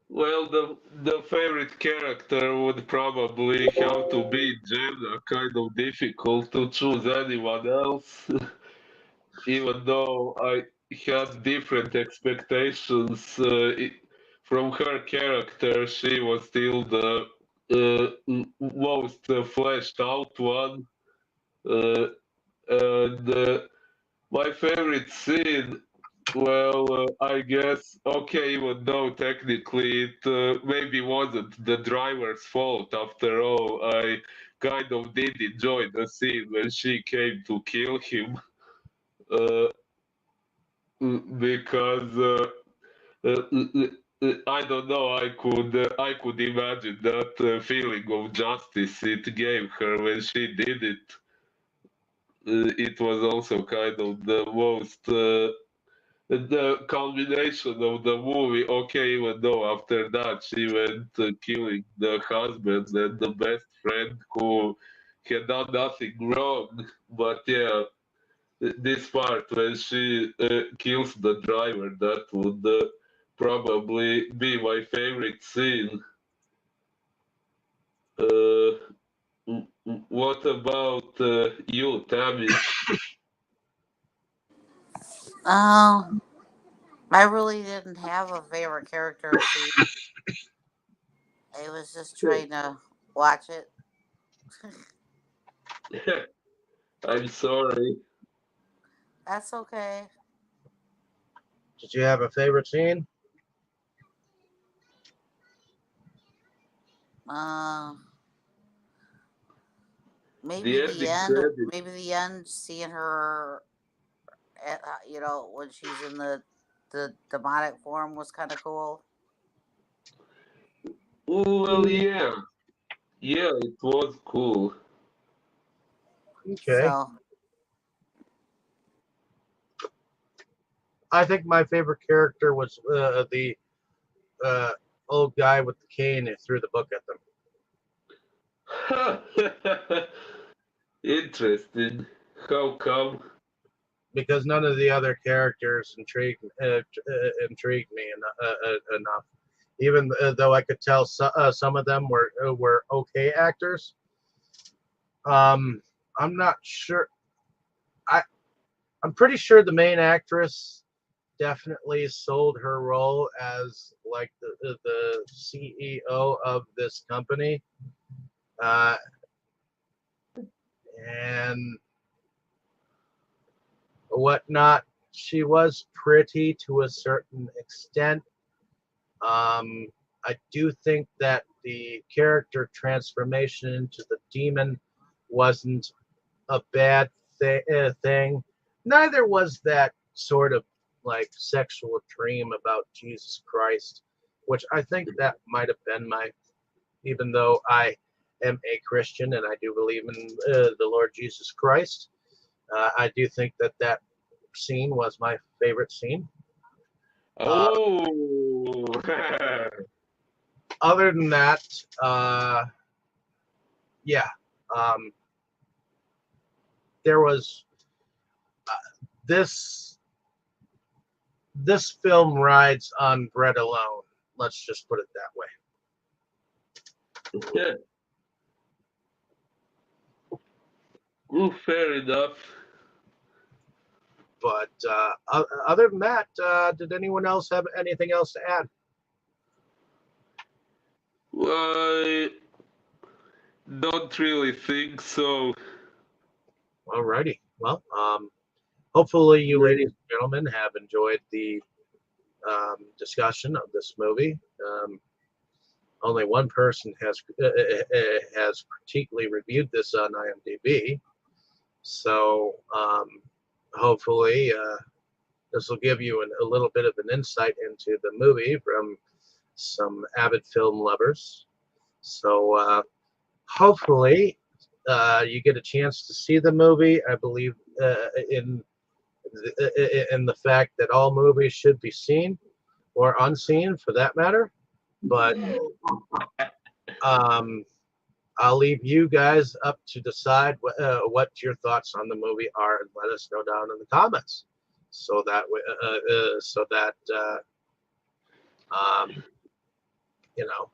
Well, the favorite character would probably have to be Jenna. Kind of difficult to choose anyone else, even though I had different expectations from her character. She was still the most fleshed out one. Uh, and my favorite scene, well, I guess, okay, even though technically it maybe wasn't the driver's fault after all, I kind of did enjoy the scene when she came to kill him. Uh, because I don't know, I could imagine that feeling of justice it gave her when she did it. It was also kind of the most the combination of the movie. Okay, even though after that she went killing the husband and the best friend who had done nothing wrong, but yeah, this part when she kills the driver, that would probably be my favorite scene. Uh, what about you, Tammy? Um, I really didn't have a favorite character scene. I was just trying to watch it. I'm sorry. That's okay. Did you have a favorite scene? Uh, maybe The the ending end. credit. Maybe the end. Seeing her, when she's in the demonic form was kind of cool. Oh, well, yeah. Yeah, it was cool. Okay. So, I think my favorite character was the uh, old guy with the cane who threw the book at them Interesting. How come? because none of the other characters intrigued me enough. Even though I could tell some of them were okay actors, um, I'm not sure. I I'm pretty sure the main actress definitely sold her role as like the CEO of this company, uh, and whatnot. She was pretty to a certain extent. Um, I do think that the character transformation into the demon wasn't a bad thing. Neither was that sort of like sexual dream about Jesus Christ, which I think that might have been even though I am a Christian and I do believe in the Lord Jesus Christ, I do think that that scene was my favorite scene. Uh, Oh, Other than that, uh, yeah. Um, there was this film rides on bread alone. Let's just put it that way. Yeah. Well, fair enough. But other than that, did anyone else have anything else to add? I don't really think so. Alrighty. Well, hopefully you ladies and gentlemen have enjoyed the discussion of this movie. Only one person has critically reviewed this on IMDb, so hopefully this will give you a little bit of an insight into the movie from some avid film lovers. So hopefully you get a chance to see the movie. I believe in the fact that all movies should be seen or unseen for that matter. But I'll leave you guys up to decide what your thoughts on the movie are, and let us know down in the comments, so that you know,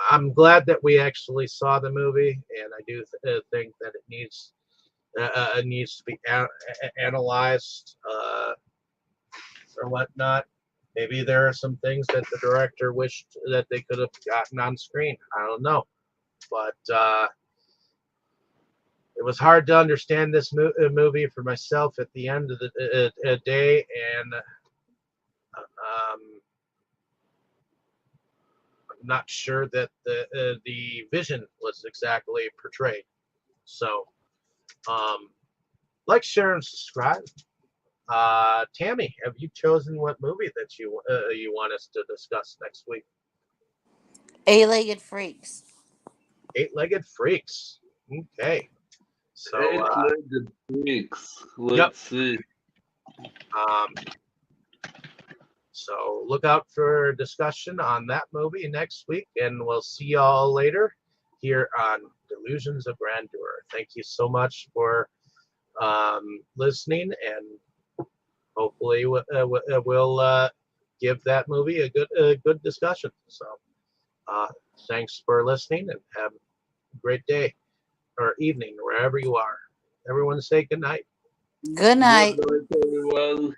I'm glad that we actually saw the movie, and I do think that it needs to be analyzed or whatnot. Maybe there are some things that the director wished that they could have gotten on screen. I don't know, but it was hard to understand this movie for myself at the end of the day, and I'm not sure that the vision was exactly portrayed. So, like, share, and subscribe. Tammy, have you chosen what movie that you want us to discuss next week? Eight-legged freaks. Eight-legged freaks. Okay. So Eight-legged freaks. Let's yep. see. So look out for a discussion on that movie next week, and we'll see y'all later here on Delusions of Grandeur. Thank you so much for listening, and hopefully we'll give that movie a good discussion. So thanks for listening, and have a great day or evening wherever you are. Everyone say good night. Good night. Good night, everyone.